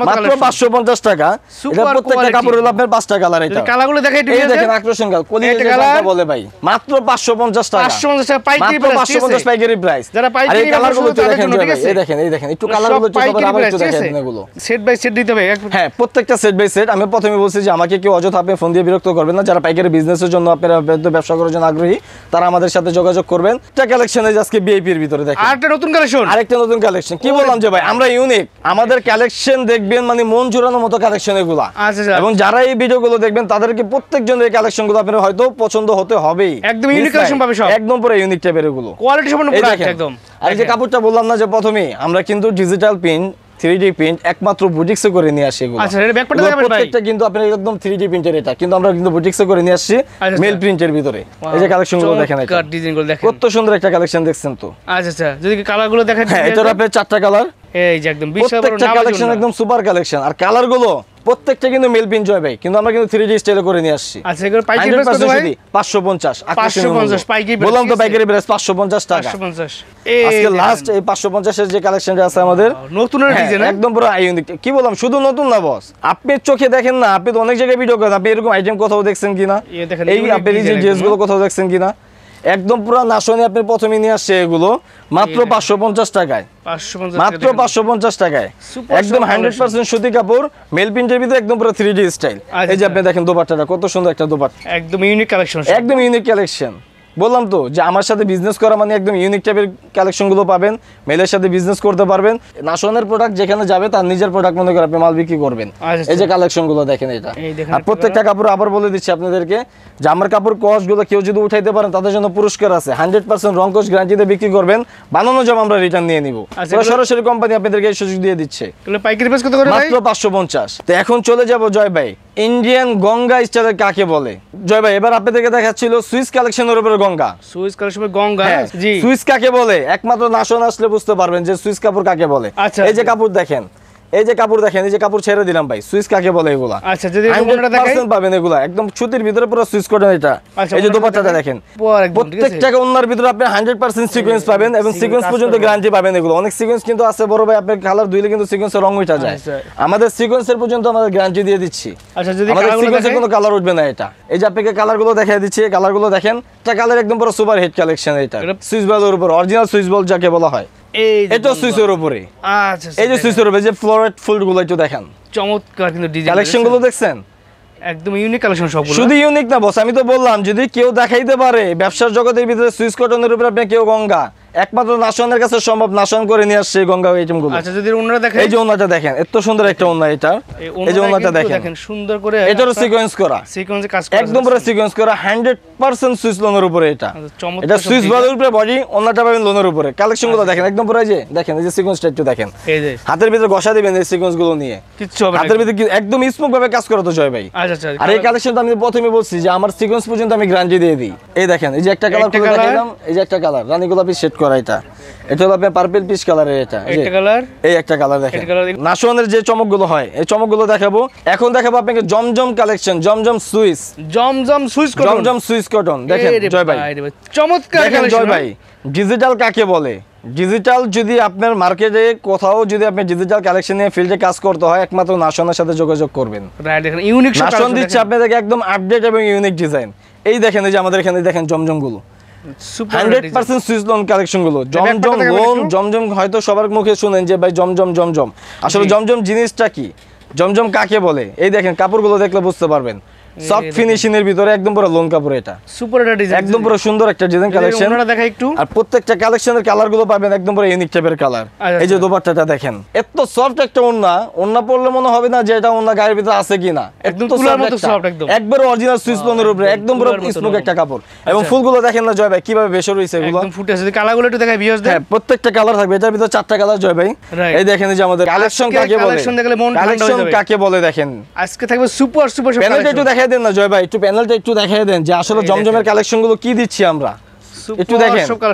মাত্র 550 টাকা। এটা প্রত্যেকটা কাপড় হলো আপনার 5টা কালার। এটা কালারগুলো দেখাই একটু। এই দেখেন আকর্ষণ কালার, কোন কালারটা বলে ভাই, মাত্র 550 টাকা। 550 টাকা পাইকারি প্রাইস, 550 পাইকারি প্রাইস। যারা পাইকারি কালারগুলো তো দেখেন জয় ভাই, এই দেখেন, একটু কালারগুলো একটু সবার আবার একটু দেখেন এগুলো। সেট বাই সেট দিতে হবে। হ্যাঁ, প্রত্যেকটা সেট বাই সেট। আমি প্রথমে বলছি যে আমাকে কেউ অযথা আপনি ফোন দিয়ে বিরক্ত করবেন না। যারা পাইকারি বিজনেসের জন্য আপনারা ব্যবসা করার জন্য আগ্রহী, তারা আমাদের সাথে যোগাযোগ করবেন। একটা কালেকশন আছে আজকে ভিআইপি এর ভিতরে দেখেন, আরেকটা নতুন কালেকশন, আরেকটা নতুন কালেকশন। কি বললাম যে ভাই আমরা ইউনিক, আমাদের কালেকশন দেখবেন মানে মন জোড়ানোর মতো কালেকশন এগুলা। এবং যারা এই ভিডিওগুলো দেখবেন তাদেরকে প্রত্যেকজনের এই কালেকশনগুলো আপনাদের হয়তো পছন্দ হতে হবেই। একদম ইউনিক কালেকশন পাবে সব, একদম পুরো ইউনিক টাইপের এগুলো, কোয়ালিটি সম্পন্ন প্রোডাক্ট একদম। আর যে কাপড়টা বললাম না যে প্রথমেই আমরা কিন্তু ডিজিটাল প্রিন্ট 3D প্রিন্ট একমাত্র বুটিক্সে করে নিয়ে আসি এগুলো। আচ্ছা, এর ব্যাকপার্টটা দেখাবেন ভাই। প্রত্যেকটা কিন্তু আপনারা একদম 3D প্রিন্টের এটা, কিন্তু আমরা কিন্তু বুটিক্সে করে নিয়ে আসছি মেল প্রিন্টের ভিতরে। এই যে কালেকশনগুলো দেখেন, এটা ডিজাইনগুলো দেখেন, কত সুন্দর একটা কালেকশন দেখছেন তো। আচ্ছা, যদি কালারগুলো দেখেন, হ্যাঁ এটার আপনার 4টা কালার। এই যে একদম বিশাল বড় কালেকশন, একদম সুপার কালেকশন। আর কালারগুলো প্রত্যেকটা কিন্তু মেল প্রিন্ট জয় ভাই, কিন্তু আমরা কিন্তু 3D স্টাইলে করে নিয়ে আসছি। আচ্ছা, এগুলো পাইকারি প্রাইস কত ভাই? 550। 550 পাইকারি প্রাইস, বললাম তো পাইকারি প্রাইস 550 টাকা। 550 আজকে লাস্ট এই 550 এর যে কালেকশনটা আছে আমাদের নতুন ডিজাইন, একদম পুরো ইউনিক। কি বললাম, শুধু নতুন না বস, আপনি চোখে দেখেন না, আপনি তো অনেক জায়গায় ভিডিও করেন, আপনি এরকম আইটেম কোথাও দেখছেন কিনা? এই আপনি যে ড্রেসগুলো কোথাও দেখছেন কিনা? একদম পুরো নাশনে আপনি প্রথমে নিয়ে আসছে এগুলো মাত্র 550 টাকায়। মাত্র 550 টাকায় একদম 100% সুতি কাপড়, মেল প্রিন্টের ভিতরে একদম পুরো 3D স্টাইল। এই যে আপনি দেখেন দোপাট্টাটা, কত সুন্দর একটা দোপাট্টা, একদম ইউনিক কালেকশন, একদম ইউনিক কালেকশন। বললাম তো যে আমার সাথে বিজনেস করা মানে একদম ইউনিক টাইপের কালেকশনগুলো পাবেন, মেলের সাথে বিজনেস করতে পারবেন। নাশনের প্রোডাক্ট যেখানে যাবে তার নিজের প্রোডাক্ট মনে করে আপনি মাল বিক্রি করবেন। এই যে কালেকশনগুলো দেখেন এটা। আর প্রত্যেকটা কাপড় আবার বলে দিচ্ছি আপনাদেরকে যে আমার কাপড় কস্টগুলো কেউ যদি উঠাইতে পারেন তাদের জন্য পুরস্কার আছে। 100% রং কস্ট গ্যারান্টিতে বিক্রি করবেন, বানানো জব আমরা রিটার্ন নিয়ে নিব। সরাসরি কোম্পানি আপনাদেরকে এই সুযোগ দিয়ে দিচ্ছে। পাইকারি প্রাইস কত করে ভাই? মাত্র 550। তো এখন চলে যাব জয় ভাই ইন্ডিয়ান গঙ্গা স্টাইলের কাকে বলে। জয় ভাই এবার আপনাদেরকে দেখাচ্ছিল সুইস কালেকশনের উপরে গঙ্গা। সুইস কালেকশনের গঙ্গা, জি। সুইস কাকে বলে একমাত্র নাশন আসলে বুঝতে পারবেন যে সুইস কাপড় কাকে বলে। এই যে কাপড় দেখেন, এই যে কাপড় দেখেন, এই যে কাপড় ছেড়ে দিলাম ভাই, সুইস কাকে বলে এগুলা। আচ্ছা, যদি কোনটা দেখাই পাবেন এগুলা একদম সুতির ভিতরে পুরো সুইস কটন এটা। এই যে দোপাট্টাটা দেখেন, প্রত্যেকটা ওন্নার ভিতরে আপনি 100% সিকোয়েন্স পাবেন এবং সিকোয়েন্স পর্যন্ত গ্যারান্টি পাবেন। এগুলো অনেক সিকোয়েন্স কিন্তু আছে বড় ভাই, আপনি কালার ধুইলে কিন্তু সিকোয়েন্সের রং উঠে যায়। আমাদের সিকোয়েন্সের পর্যন্ত আমাদের গ্যারান্টি দিয়ে দিচ্ছি। আচ্ছা, যদি আমাদের সিকোয়েন্সের কোনো কালার উঠবে না এটা। এই যে আপনাকে কালারগুলো দেখাই দিচ্ছি, কালারগুলো দেখেন, একটা কালার একদম পুরো সুপার হিট কালেকশন এটা। সুইস বলের উপর অরিজিনাল সুইস বল যাকে বলা হয়, এটা সুইসের উপরে। আচ্ছা, এই যে সুইসের উপরে যে ফ্লোরেট ফুলগুলো একটু দেখেন, চমৎকার কিন্তু ডিজাইন। কালেকশনগুলো দেখছেন, একদম ইউনিক কালেকশন সবগুলো। শুধু ইউনিক না বস, আমি তো বললাম যদি কেউ দেখাইতে পারে ব্যবসার জগতের ভিতরে সুইস কটনের উপরে আপনি কেউ গঙ্গা, একমাত্র নাশনের কাছে সম্ভব, নাশন করে নিয়ে আসছে গঙ্গা আইটেমগুলো। আচ্ছা যদি ওনারা দেখেন, এই যে ওনাটা দেখেন, এত সুন্দর একটা ওনা এটা, এই যে ওনাটা দেখেন সুন্দর করে এটারও সিকোয়েন্স করা, সিকোয়েন্সে কাজ করা, একদম পুরো সিকোয়েন্স করা 100% সুইস লোনের উপরে এটা। চমৎকার এটা সুইস বলের উপরে বডি, ওনাটা পাবেন লোনের উপরে। কালেকশনগুলো দেখেন একদম পুরো, এই যে দেখেন এই যে সিকোয়েন্সটা একটু দেখেন, এই যে হাতের ভিতরে ঘষা দিবেন এই সিকোয়েন্সগুলো নিয়ে, কিচ্ছু হবে না, হাতের ভিতরে একদম স্মুথ ভাবে কাজ করা তো জয় ভাই। আচ্ছা আচ্ছা। আর এই কালেকশনটা আমি প্রথমে বলছি যে আমার সিকোয়েন্স পর্যন্ত আমি গ্যারান্টি দিয়ে দিই। এই দেখেন এই যে একটা কালার করে দেখাইলাম, এই যে একটা কালার রানী গোলাপি সেট করা, এটা হলো আপনার পার্পল পিচ কালারের, এটা একটা কালার, এই একটা কালার দেখেন। নাশনের যে চমকগুলো হয় এই চমকগুলো দেখাবো। এখন দেখাবো আপনাকে জমজম কালেকশন, জমজম সুইস, জমজম সুইস কটন, জমজম সুইস কটন দেখেন জয় ভাই, চমৎকার দেখেন কালেকশন জয় ভাই। ডিজিটাল কাকে বলে? ডিজিটাল যদি আপনার মার্কেটে কোথাও যদি আপনি ডিজিটাল কালেকশন নিয়ে ফিল্ডে কাজ করতে হয়, একমাত্র নাশনের সাথে যোগাযোগ করবেন। রাইট, দেখেন ইউনিক নাশন দিচ্ছে আপনাদেরকে একদম আপডেট এবং ইউনিক ডিজাইন। এই দেখেন এই যে আমাদের এখানে দেখেন জমজম গুলো 100% সুইস লোন কালেকশন গুলো, জমজম লোন। জমজম হয়তো সবার মুখে শুনেন যে ভাই জমজম জমজম, আসলে জমজম জিনিসটা কি, জমজম কাকে বলে, এই দেখেন কাপড়গুলো দেখলে বুঝতে পারবেন। সফট ফিনিশিং এর ভিতরে একদম পুরো লোন কাপড়, এটা সুপার একটা ডিজাইন, একদম পুরো সুন্দর একটা ডিজাইন কালেকশন। আপনারা দেখাই একটু, আর প্রত্যেকটা কালেকশনের কালার গুলো পাবেন একদম পুরো ইউনিক টাইপের কালার। এই যে দোপাট্টাটা দেখেন, এত সফট একটা ওন্না, ওন্না পরলে মনে হবে না যে এটা ওন্না গায়ের ভিতরে আছে কিনা, একদম তুলার মতো সফট, একদম একবার অরিজিনাল সুইস লোনের উপরে একদম পুরো স্মুথ একটা কাপড়। এবং ফুলগুলো দেখেন না জয় ভাই কিভাবে বেশি রইছে, এগুলো একদম ফুটে আছে। কালারগুলো একটু দেখাই ভিউয়ার্স দেন। হ্যাঁ প্রত্যেকটা কালার থাকবে, এটার ভিতরে 4টা কালার জয় ভাই। এই দেখেন এই যে আমাদের কালেকশন কাকে বলে, কালেকশন দেখলে মন ঠান্ডা হয়ে কালেকশন যাবে। কাকে বলে দেখেন, আজকে থাকবে সুপার সুপার সব প্যানেলটা একটু দেখাই দেন না জয় ভাই, একটু প্যানেলটা একটু দেখাই দেন যে আসলে জমজমের কালেকশন গুলো কি দিচ্ছি আমরা একটু দেখেন।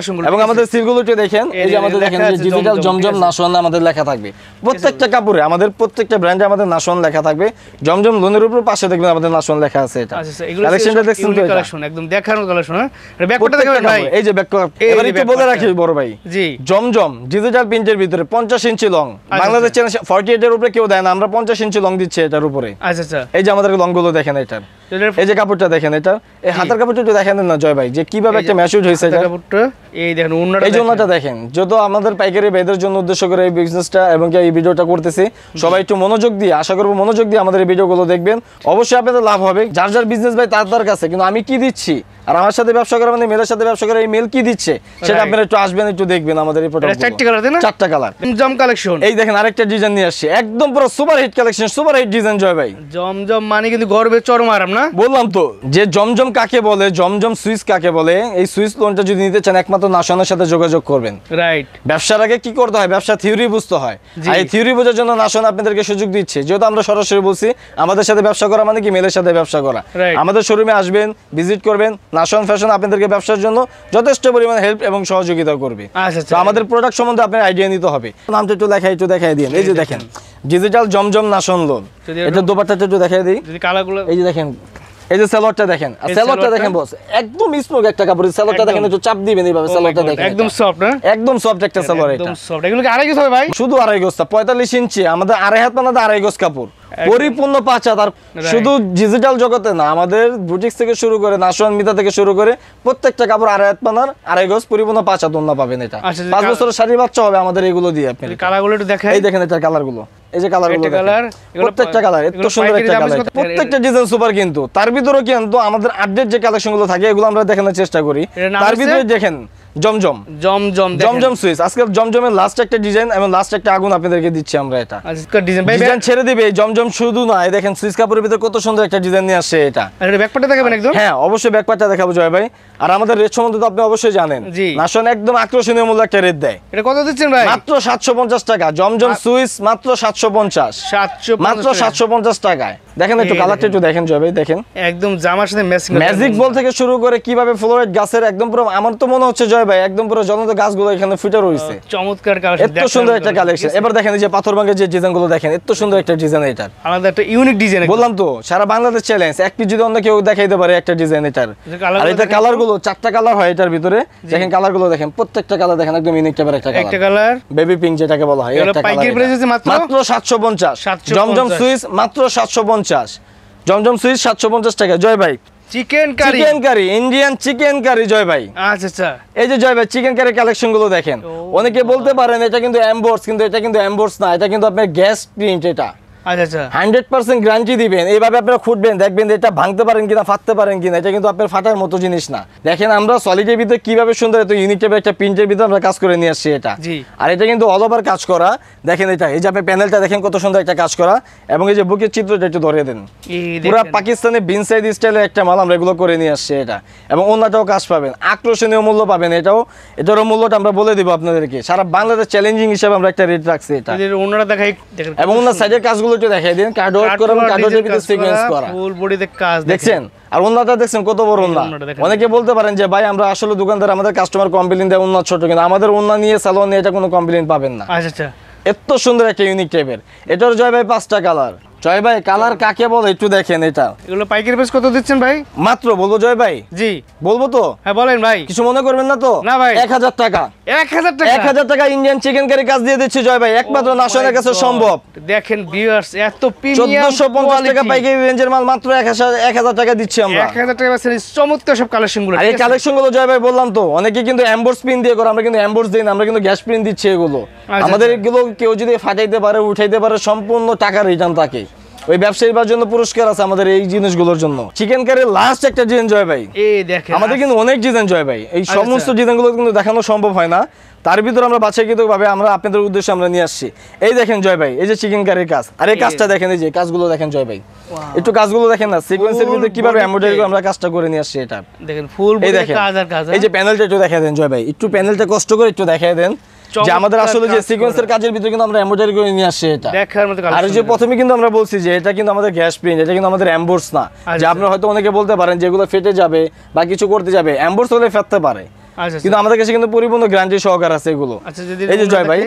এবং আমাদের সিলগুলো একটু দেখেন, এই যে আমাদের দেখেন যে ডিজিটাল জমজম নাশন আমাদের লেখা থাকবে প্রত্যেকটা কাপড়ে, আমাদের প্রত্যেকটা ব্র্যান্ডে আমাদের নাশন লেখা থাকবে। জমজম লোনের উপর পাশে দেখবেন আমাদের নাশন লেখা আছে। এটা আচ্ছা এগুলো কালেকশনটা দেখছেন তো, কালেকশন একদম দেখার কালেকশন। হ্যাঁ ব্যাকটা দেখাবেন ভাই, এই যে ব্যাক। এবার একটু বলে রাখি বড় ভাই, জি জমজম ডিজিটাল প্রিন্টের ভিতরে 50 ইঞ্চি লং, বাংলাদেশ চ্যানেল 48 এর উপরে কেউ দেয় না, আমরা 50 ইঞ্চি লং দিচ্ছি এটার উপরে। আচ্ছা আচ্ছা এই যে আমাদের লং গুলো দেখেন, এটার এই যে কাপড়টা দেখেন, এটা এই হাতের কাপড়টা একটু দেখেন না জয় ভাই যে কিভাবে একটা ম্যাচুড হয়েছে এটা কাপড়টা। এই দেখেন ওন্নাটা, এই জন্যটা দেখেন, যত আমাদের পাইকারি ভাইদের জন্য উদ্দেশ্য করে এই বিজনেসটা এবং এই ভিডিওটা করতেছি। সবাই একটু মনোযোগ দিয়ে, আশা করবো মনোযোগ দিয়ে আমাদের এই ভিডিওগুলো দেখবেন, অবশ্যই আপনাদের লাভ হবে। যার যার বিজনেস ভাই তার কাছে, কিন্তু আমি কি দিচ্ছি আর আমার সাথে ব্যবসা করা মানে মেলের সাথে ব্যবসা করে এই মেল কি দিচ্ছে সেটা আপনারা একটু আসবেন, একটু দেখবেন আমাদের এই প্রোডাক্ট। 4টা কালার দেন না, 4টা কালার জমজম কালেকশন। এই দেখেন আরেকটা ডিজাইন নিয়ে আসছে, একদম পুরো super hit collection, super hit design Joy ভাই। জমজম মানে কিন্তু গর্বে চরম আরাম না, বললাম তো যে জমজম কাকে বলে, জমজম সুইস কাকে বলে। এই সুইস লোনটা যদি নিতে চান একমাত্র নাশনের সাথে যোগাযোগ করবেন। রাইট, ব্যবসার আগে কি করতে হয়, ব্যবসা থিওরি বুঝতে হয়, আর এই থিওরি বোঝার জন্য নাশন আপনাদেরকে সুযোগ দিচ্ছে। যেহেতু আমরা সরাসরি বলছি আমাদের সাথে ব্যবসা করা মানে কি মেলের সাথে ব্যবসা করা। আমাদের শোরুমে আসবেন, ভিজিট করবেন, নাশন ফ্যাশন আপনাদেরকে ব্যবসার জন্য যথেষ্ট পরিমাণে হেল্প এবং সহযোগিতা করবে। আচ্ছা আমাদের প্রোডাক্ট সম্বন্ধে আপনার আইডিয়া নিতে হবে। নামটা একটু দেখাই দিন, এই যে দেখেন ডিজিটাল জমজম নাশন লোন, এটা দোপাট্টাটা একটু দেখাই দিই। যদি কালারগুলো এই যে দেখেন, এই যে সালোয়ারটা দেখেন, আর সালোয়ারটা দেখেন বস একদম স্মুথ একটা কাপড়। সালোয়ারটা দেখেন, একটু চাপ দিবেন এইভাবে, সালোয়ারটা দেখেন একদম সফট না, একদম সফট একটা সালোয়ার। এটা একদম সফট। এগুলো কি আড়াই গজ হবে ভাই? শুধু আড়াই গজ, 45 ইঞ্চি আমাদের আড়াই হাত মানে আড়াই গজ কাপড়, পরিপূর্ণ 5 হাত। আর শুধু ডিজিটাল জগতে না, আমাদের বুটিক্স থেকে শুরু করে নাশন মিতা থেকে শুরু করে প্রত্যেকটা কাপড় আড়াই হাত পানার আড়াই গজ পরিপূর্ণ 5 হাত ওন্না পাবেন। এটা 5 বছরের শাড়ি বাচ্চা হবে আমাদের এগুলো দিয়ে। আপনি কালারগুলো একটু দেখাই, এই দেখেন এটার কালারগুলো, এই যে কালারগুলো কালার, প্রত্যেকটা কালার এত সুন্দর একটা কালার, প্রত্যেকটা ডিজাইন সুপার। কিন্তু তার ভিতরেও কিন্তু আমাদের আপডেট যে কালেকশনগুলো থাকে এগুলো আমরা দেখানোর চেষ্টা করি। তার ভিতরে দেখেন জমজম, জমজম জমজম সুইস। আজকে জমজমের লাস্ট একটা ডিজাইন এবং লাস্ট একটা আগুন আপনাদেরকে দিচ্ছি আমরা। এটা আজকে ডিজাইন ছেড়ে দিবে জমজম শুধু না, এই দেখেন সুইস কাপড়ের ভিতরে কত সুন্দর একটা ডিজাইন নিয়ে আসছে। এটা এটা ব্যাকপার্টটা দেখাবেন একদম? হ্যাঁ অবশ্যই ব্যাকপার্টটা দেখাবো জয় ভাই। আর আমাদের রেট সম্বন্ধে তো আপনি অবশ্যই জানেন, নাশন একদম আকর্ষণীয় মূল্য একটা রেট দেয়। এটা কত দিচ্ছেন ভাই? মাত্র 750 টাকা। জমজম সুইস মাত্র 750, মাত্র 750 টাকায়। দেখেন একটু কালারটা একটু দেখেন জয় ভাই, দেখেন একদম জামার সাথে ম্যাচিং, ম্যাজিক বল থেকে শুরু করে কিভাবে ফ্লোরেট গাছের একদম পুরো, আমার তো মনে হচ্ছে জয় ভাই একদম পুরো জ্বলন্ত গাছগুলো এখানে ফুটে রয়েছে। চমৎকার কালেকশন, এত সুন্দর একটা কালেকশন। এবার দেখেন এই যে পাথর ভাঙের যে ডিজাইনগুলো দেখেন, এত সুন্দর একটা ডিজাইন। এটা আলাদা একটা ইউনিক ডিজাইন, বললাম তো সারা বাংলাদেশ চ্যালেঞ্জ, এক পিস যদি অন্য কেউ দেখাইতে পারে একটা ডিজাইন এটার। আর এটা কালারগুলো 4টা কালার হয় এটার ভিতরে, দেখেন কালারগুলো দেখেন, প্রত্যেকটা কালার দেখেন একদম ইউনিক টাইপের একটা কালার। একটা কালার বেবি পিঙ্ক যেটাকে বলা হয়, একটা পাইকারি প্রাইস আছে মাত্র 750। জমজম সুইস মাত্র 750, জমজম সুইস 750 টাকা। জয় ভাই chicken curry, Indian chicken curry Joy ভাই। আচ্ছা আচ্ছা, এই যে জয় ভাই চিকেন কারি কালেকশন গুলো দেখেন। অনেকে বলতে পারেন এটা কিন্তু এমবোর্স, কিন্তু এটা কিন্তু এমবোর্স না, এটা কিন্তু আপনার গ্যাস প্রিন্ট। এটা আচ্ছা আচ্ছা 100% গ্যারান্টি দিবেন। এইভাবে আপনারা খুঁটবেন, দেখবেন যে এটা ভাঙতে পারেন কিনা, ফাটতে পারেন কিনা। এটা কিন্তু আপনার ফাটার মতো জিনিস না। দেখেন আমরা সলিডের ভিতরে কিভাবে সুন্দর এত ইউনিক টাইপের একটা প্রিন্টের ভিতরে আমরা কাজ করে নিয়ে আসছি এটা। জি। আর এটা কিন্তু অল ওভার কাজ করা। দেখেন এটা, এই যে আপনি প্যানেলটা দেখেন কত সুন্দর একটা কাজ করা, এবং এই যে বুকের চিত্রটা একটু ধরিয়ে দেন, পুরো পাকিস্তানি বিন সাইড স্টাইলের একটা মাল আমরা এগুলো করে নিয়ে আসছি এটা। এবং অন্যটাও কাজ পাবেন, আকর্ষণীয় মূল্য পাবেন। এটারও মূল্যটা আমরা বলে দিব আপনাদেরকে। সারা বাংলাদেশ চ্যালেঞ্জিং হিসেবে আমরা একটা রেট রাখছি এটা। ওনারা দেখাই দেখেন, এবং ওনার সাইডের কাজগুলো একটু দেখাই দিন। কার্ড ওয়ার্ক করা, কার্ড ওয়ার্কের ভিতরে সিকোয়েন্স করা, ফুল বডিতে কাজ দেখছেন। আর ওন্নাটা দেখছেন কত বড় ওন্না। অনেকে বলতে পারেন যে ভাই আমরা আসলে দোকানদার, আমাদের কাস্টমার কমপ্লেইন দেয় ওন্না ছোট, কিন্তু আমাদের ওন্না নিয়ে সালোয়ার নিয়ে এটা কোনো কমপ্লেইন পাবেন না। আচ্ছা আচ্ছা, এত সুন্দর একটা ইউনিক টাইপের। এটার জয় ভাই 5টা কালার। জয় ভাই কালার কাকে বলে একটু দেখেন এটা। এগুলো পাইকারি প্রাইস কত দিচ্ছেন ভাই? মাত্র বলবো জয় ভাই? জি বলবো তো। হ্যাঁ বলেন ভাই, কিছু মনে করবেন না তো? না ভাই। 1000 টাকা। 1000 টাকা? 1000 টাকা ইন্ডিয়ান চিকেন কারি কাজ দিয়ে দিচ্ছি জয় ভাই, একমাত্র নাশনের কাছে সম্ভব। দেখেন ভিউয়ার্স, এত প্রিমিয়াম 1450 টাকা পাইকারি রেঞ্জের মাল মাত্র 1000 টাকা দিচ্ছি আমরা। 1000 টাকা পাচ্ছেন চমৎকার সব কালেকশন গুলো। আর এই কালেকশন গুলো জয় ভাই বললাম তো, অনেকে কিন্তু এমবোর্স প্রিন্ট দিয়ে করে, আমরা কিন্তু এমবোর্স দিই না, আমরা কিন্তু গ্যাস প্রিন্ট দিচ্ছি এগুলো। আমাদের এগুলো কেউ যদি ফাটাইতে পারে, উঠাইতে পারে, সম্পূর্ণ টাকা রিটার্ন থাকে। ওই ব্যবসায়ীর জন্য পুরস্কার আছে আমাদের এই জিনিসগুলোর জন্য। চিকেন কারির লাস্ট একটা ডিজাইন জয় ভাই, এই দেখেন আমাদের কিন্তু অনেক ডিজাইন জয় ভাই, এই সমস্ত ডিজাইনগুলো কিন্তু দেখানো সম্ভব হয় না। তার ভিতরে আমরা বাছাইকৃত ভাবে আমরা আপনাদের উদ্দেশ্যে আমরা নিয়ে আসছি। এই দেখেন জয় ভাই, এই যে চিকেন কারির কাজ, আর এই কাজটা দেখেন, এই যে কাজগুলো দেখেন জয় ভাই, একটু কাজগুলো দেখেন না, সিকোয়েন্সের ভিতরে কিভাবে এমব্রয়ডারি করে আমরা কাজটা করে নিয়ে আসছি এটা। দেখেন ফুল বডি কাজ আর কাজ। এই যে প্যানেলটা একটু দেখায় দেন জয় ভাই, একটু প্যানেলটা কষ্ট করে একটু দেখায় দেন যে আমাদের আসলে যে সিকোয়েন্সের কাজের ভিতরে কিন্তু আমরা এমব্রয়ডারি করে নিয়ে আসছি এটা। দেখার মতো কাজ। আর যে প্রথমে কিন্তু আমরা বলছি যে এটা কিন্তু আমাদের গ্যাস প্রিন্ট, এটা কিন্তু আমাদের এমবোর্স না। যে আপনারা হয়তো অনেকে বলতে পারেন যে এগুলো ফেটে যাবে বা কিছু করতে যাবে, এমবোর্স হলে ফেটতে পারে, কিন্তু আমাদের কাছে কিন্তু পরিপূর্ণ গ্যারান্টি সহকার আছে এগুলো। এই যে জয় ভাই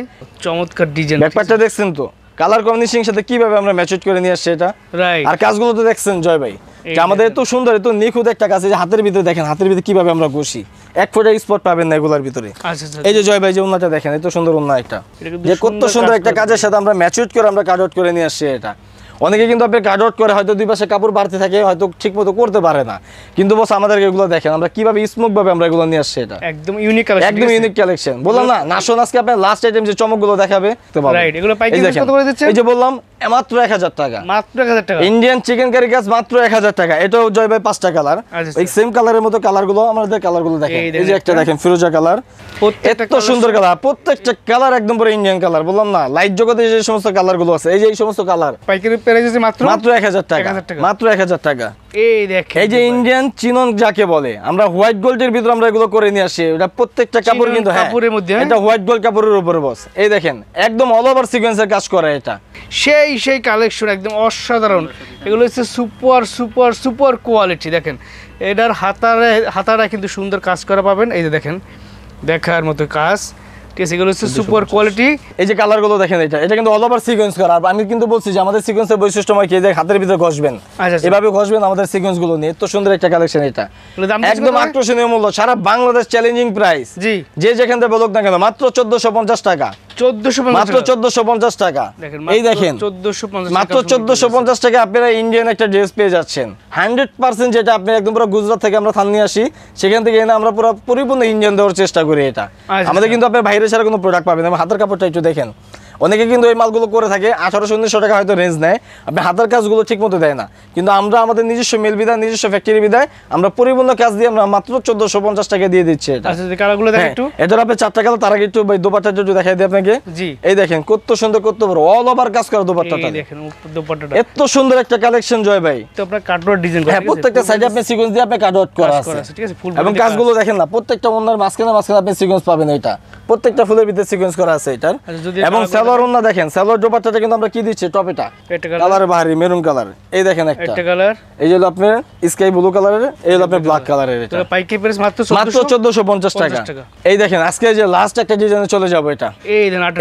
চমৎকার ডিজাইন, ব্যাপারটা দেখছেন তো, কালার কম্বিনেশনের সাথে কিভাবে আমরা ম্যাচিউর করে নিয়ে আসছি এটা। রাইট। আর কাজগুলো তো দেখছেন জয় ভাই, যে আমাদের এত সুন্দর, এত নিখুঁত একটা কাজ। এই যে হাতের ভিতরে দেখেন, হাতের ভিতরে কিভাবে আমরা ঘষি, এক ফোঁটা স্পট পাবেন না এগুলোর ভিতরে। এই যে জয় ভাই, যে ওন্নাটা দেখেন, এত সুন্দর ওন্না একটা, যে কত সুন্দর একটা কাজের সাথে আমরা ম্যাচিউর করে আমরা কাট আউট করে নিয়ে আসছি এটা। অনেকে কিন্তু আপনি কাট আউট করে হয়তো দুই পাশে কাপড় বাড়তে থাকে, হয়তো ঠিক মতো করতে পারে না, কিন্তু বস আমাদেরকে এগুলো দেখেন আমরা কিভাবে স্মুথ ভাবে আমরা এগুলো নিয়ে আসছি এটা। একদম ইউনিক কালেকশন, একদম ইউনিক কালেকশন। বললাম না, নাশন আজকে আপনার লাস্ট আইটেম যে চমকগুলো দেখাবে। রাইট, এগুলো পাইকারি কত করে দিচ্ছেন? এই যে বললাম মাত্র 1000 টাকা। মাত্র 1000 টাকা ইন্ডিয়ান চিকেন কারি কাজ মাত্র 1000 টাকা। এটাও জয় ভাই 5টা কালার, এই সেম কালারের মতো কালারগুলো আমাদের কালারগুলো দেখেন। এই যে একটা দেখেন ফিরোজা কালার, এত সুন্দর কালার, প্রত্যেকটা কালার একদম পুরো ইন্ডিয়ান কালার। বললাম না, লাইট জগতে যে সমস্ত কালারগুলো আছে, এই যে এই সমস্ত কালার পাইকারি প্রাইস আছে মাত্র 1000 টাকা, মাত্র 1000 টাকা। এই দেখেন, এই যে ইন্ডিয়ান চিনন যাকে বলে, আমরা হোয়াইট গোল্ডের ভিতরে আমরা এগুলো করে নিয়ে আসি। এটা প্রত্যেকটা কাপড় কিন্তু কাপড়ের মধ্যে, এটা হোয়াইট গোল্ড কাপড়ের উপরে বস। এই দেখেন একদম অল ওভার সিকোয়েন্সের কাজ করা এটা। সেই কালেকশন একদম অসাধারণ। এগুলো হচ্ছে সুপার সুপার সুপার কোয়ালিটি। দেখেন এটার হাতারা কিন্তু সুন্দর কাজ করা পাবেন। এই যে দেখেন, দেখার মতো কাজ, ঠিক আছে। এগুলো হচ্ছে সুপার কোয়ালিটি। এই যে কালারগুলো দেখেন, এটা কিন্তু অল ওভার সিকোয়েন্স করা। আর আমি কিন্তু বলছি যে আমাদের সিকোয়েন্সের বৈশিষ্ট্যময় কি, দেখ হাতের ভিতরে ঘষবেন, এভাবে ঘষবেন আমাদের সিকোয়েন্সগুলো নিয়ে। এত সুন্দর একটা কালেকশন এটা, একদম আকর্ষণীয় মূল্য, সারা বাংলাদেশ চ্যালেঞ্জিং প্রাইস। জি, যে যেখান থেকে বলুক না কেন, মাত্র 1450 টাকা। 1450, মাত্র 1450 টাকা। এই দেখেন মাত্র 1450 টাকা আপনারা ইন্ডিয়ান একটা ড্রেস পেয়ে যাচ্ছেন 100%। যেটা আপনি একদম পুরো গুজরাট থেকে আমরা থান নিয়ে আসি, সেখান থেকে এনে আমরা পুরো পরিপূর্ণ ইন্ডিয়ান দেওয়ার চেষ্টা করি এটা। আমাদের কিন্তু আপনার বাইরে ছাড়া কোনো প্রোডাক্ট পাবেন না। হাতের কাপড়টা একটু দেখেন, অনেকে কিন্তু এই মালগুলো করে থাকে 1800-1900 টাকা হয়তো রেঞ্জ নেয়, আপনি হাতের কাজগুলো ঠিক মতো দেয় না। কিন্তু আমরা আমাদের নিজস্ব মিল বিদায়, নিজস্ব ফ্যাক্টরি বিদায় আমরা পরিপূর্ণ কাজ দিয়ে আমরা মাত্র 1450 টাকা দিয়ে দিচ্ছি এটা। এটার আপনি 4টা কালার, তার আগে একটু দোপাট্টাটা একটু দেখাই দিই আপনাকে। এই দেখেন কত সুন্দর, কত বড় অল ওভার কাজ করা দোপাট্টাটা দেখেন, এত সুন্দর একটা কালেকশন জয় ভাই। তো আপনার কাটওয়ার্ক ডিজাইন করা, হ্যাঁ প্রত্যেকটা সাইডে আপনি সিকোয়েন্স দিয়ে আপনি কাটওয়ার্ক করা আছে, ঠিক আছে। এবং কাজগুলো দেখেন না, প্রত্যেকটা ওন্নার মাঝখানে আপনি সিকোয়েন্স পাবেন। এটা প্রত্যেকটা ফুলের ভিতরে সিকোয়েন্স করা আছে এটার। এবং সালোয়ার ওন্না দেখেন, সালোয়ার দোপাট্টাটা কিন্তু আমরা কি দিচ্ছি, টপেটা কালার বাহারি মেরুন কালার। এই দেখেন একটা কালার, এই হলো আপনার স্কাই ব্লু কালারের, এই হলো আপনার ব্ল্যাক কালারের। এটা পাইকারি প্রাইস মাত্র 1450 টাকা। এই দেখেন আজকে যে লাস্ট একটা ডিজাইনে চলে যাব এটা।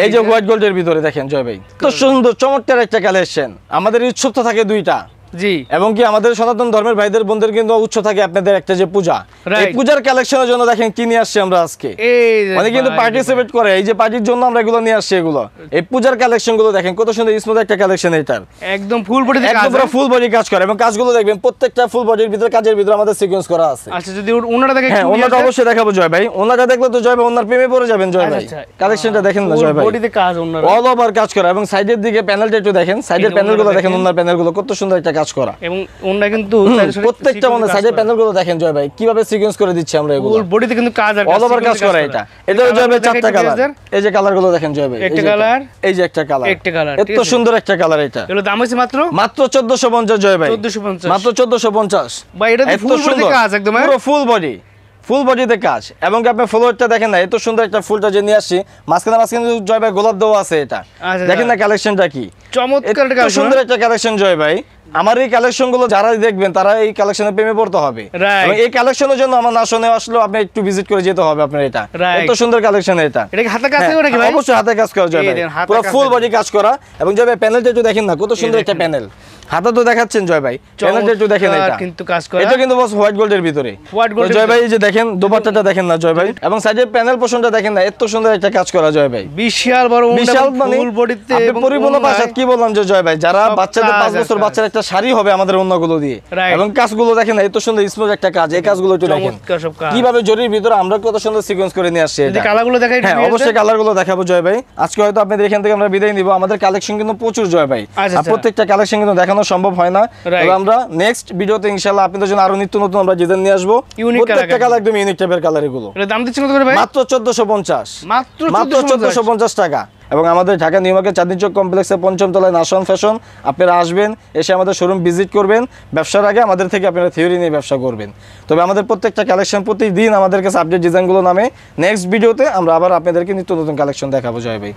এই যে হোয়াইট গোল্ডের ভিতরে দেখেন জয় ভাই, তো সুন্দর চমৎকার একটা কালেকশন। আমাদের উৎসব তো থাকে দুইটা, জি। এবং কি আমাদের সনাতন ধর্মের ভাইদের বোনদের কিন্তু উৎস থাকে আপনাদের একটা যে পূজা, এই Right. পূজার কালেকশনের জন্য দেখেন কি নিয়ে আসছি আমরা আজকে। এই যে মানে কিন্তু ভাই, পার্টিসিপেট করে, এই যে পার্টির জন্য আমরা এগুলো নিয়ে আসছি। এগুলো এই পূজার কালেকশন গুলো দেখেন কত সুন্দর স্মুথ একটা কালেকশন এটার, একদম ফুল বডিতে কাজ। একদম পুরো ফুল বডি কাজ করে এবং কাজগুলো দেখবেন প্রত্যেকটা ফুল বডির ভিতরে কাজের ভিতরে আমাদের সিকোয়েন্স করা আছে। আচ্ছা যদি ওনাটা দেখে হ্যাঁ, ওনাটা অবশ্যই দেখাবো জয় ভাই। ওনাটা দেখলে তো জয় ভাই ওনার প্রেমে পড়ে যাবেন জয় ভাই। কালেকশনটা দেখেন না জয় ভাই, বডিতে কাজ ওনার অল ওভার কাজ করা এবং সাইডের দিকে প্যানেলটা একটু দেখেন, সাইডের প্যানেলগুলো দেখেন, ওনার প্যানেলগুলো কত সুন্দর একটা কাজ করা এবং ওনাটা কিন্তু প্রত্যেকটা মানে সাইডের প্যানেলগুলো দেখেন জয় ভাই কিভাবে সিকোয়েন্স করে দিচ্ছি আমরা এগুলো, ফুল বডিতে কিন্তু কাজ আর অল ওভার কাজ করা এটা। এটা জয় ভাই চারটা কালার, এই যে কালারগুলো দেখেন জয় ভাই, একটা কালার, এই যে একটা কালার, একটা কালার, এত সুন্দর একটা কালার। এটা এগুলো দাম হচ্ছে মাত্র মাত্র 1450 জয় ভাই, 1450 মাত্র 1450 ভাই। এটা এত ফুল বডিতে সুন্দর কাজ একদম, পুরো ফুল বডিতে কাজ। এবং আপনি ফ্লোরটা দেখেন না, এত সুন্দর একটা ফুলটা যে নিয়ে আসছি, মাঝখানে জয় ভাই গোলাপ দেওয়া আছে। এটা আচ্ছা, দেখেন না কালেকশনটা কি চমৎকার একটা এত কালেকশন। সুন্দর একটা কালেকশন জয় ভাই। আমার এই কালেকশন গুলো যারা দেখবেন তারা এই কালেকশনের প্রেমে পড়তে হবে। Right. এবং এই কালেকশনের জন্য আমার না শুনে আসলেও আপনি একটু ভিজিট করে যেতে হবে আপনার। এটা Right. এত সুন্দর কালেকশন এটা। এটা কি হাতে কাজ হ্যাঁ, করে নাকি ভাই? অবশ্যই হাতে কাজ করা জয় এই ভাই, দেখেন, হাতে পুরো কাজ ফুল করা। বডি কাজ করা। এবং জয় ভাই প্যানেলটা একটু দেখেন না, কত সুন্দর একটা প্যানেল। হাতে তো দেখাচ্ছেন জয় ভাই, প্যানেলটা একটু দেখেন। এটা কিন্তু কাজ করা, এটা কিন্তু বস হোয়াইট গোল্ডের ভিতরে। White gold এর জয় ভাই এই যে দেখেন দোপাট্টাটা দেখেন না জয় ভাই, এবং সাইডের প্যানেল পোর্শনটা দেখেন না, এত সুন্দর একটা কাজ করা জয় ভাই। বিশাল বড় বিশাল মানে ফুল বডিতে আপনি এবং পরিপূর্ণ ওড়নায় ভাষা কি বললাম যে জয় ভাই, যারা সব বাচ্চাদের কাজ 5 বছর আর বাচ্চার একটা শাড়ি হবে আমাদের অন্যগুলো দিয়ে। Right. এবং কাজগুলো দেখেন না, এত সুন্দর স্মুথ একটা কাজ। এই কাজগুলো একটু দেখেন চমৎকার সব কাজ। কিভাবে জরির ভিতরে আমরা কত সুন্দর সিকোয়েন্স করে নিয়ে আসছি যদি এটা। কালারগুলো দেখাই হ্যাঁ অবশ্যই কালারগুলো দেখাবো জয় ভাই। আজকে হয়তো আপনাদের এখান থেকে আমরা বিদায় নিব, আমাদের কালেকশন কিন্তু প্রচুর জয় ভাই। আচ্ছা, আর প্রত্যেকটা কালেকশন কিন্তু দেখানো সম্ভব হয় না। Right. তবে আমরা নেক্সট ভিডিওতে ইনশাআল্লাহ আপনাদের জন্য আরো নিত্য নতুন আমরা ডিজাইন নিয়ে আসবো। Unique প্রত্যেকটা colour কালার একদম ইউনিক টাইপের কালার এগুলো। এটা দাম দিচ্ছেন কত করে ভাই? মাত্র 1450, মাত্র মাত্র 1450 টাকা। এবং আমাদের ঢাকা নিউ মার্কেট চাঁদনী চক কমপ্লেক্সের 5ম তলায় নাশন ফ্যাশন। আপনারা আসবেন, এসে আমাদের শোরুম ভিজিট করবেন। ব্যবসার আগে আমাদের থেকে আপনারা থিওরি নিয়ে ব্যবসা করবেন। তবে আমাদের প্রত্যেকটা কালেকশন প্রতিদিন আমাদের কাছে আপডেট ডিজাইনগুলো নামে। নেক্সট ভিডিওতে আমরা আবার আপনাদেরকে নিত্য নতুন কালেকশন দেখাবো জয় ভাই।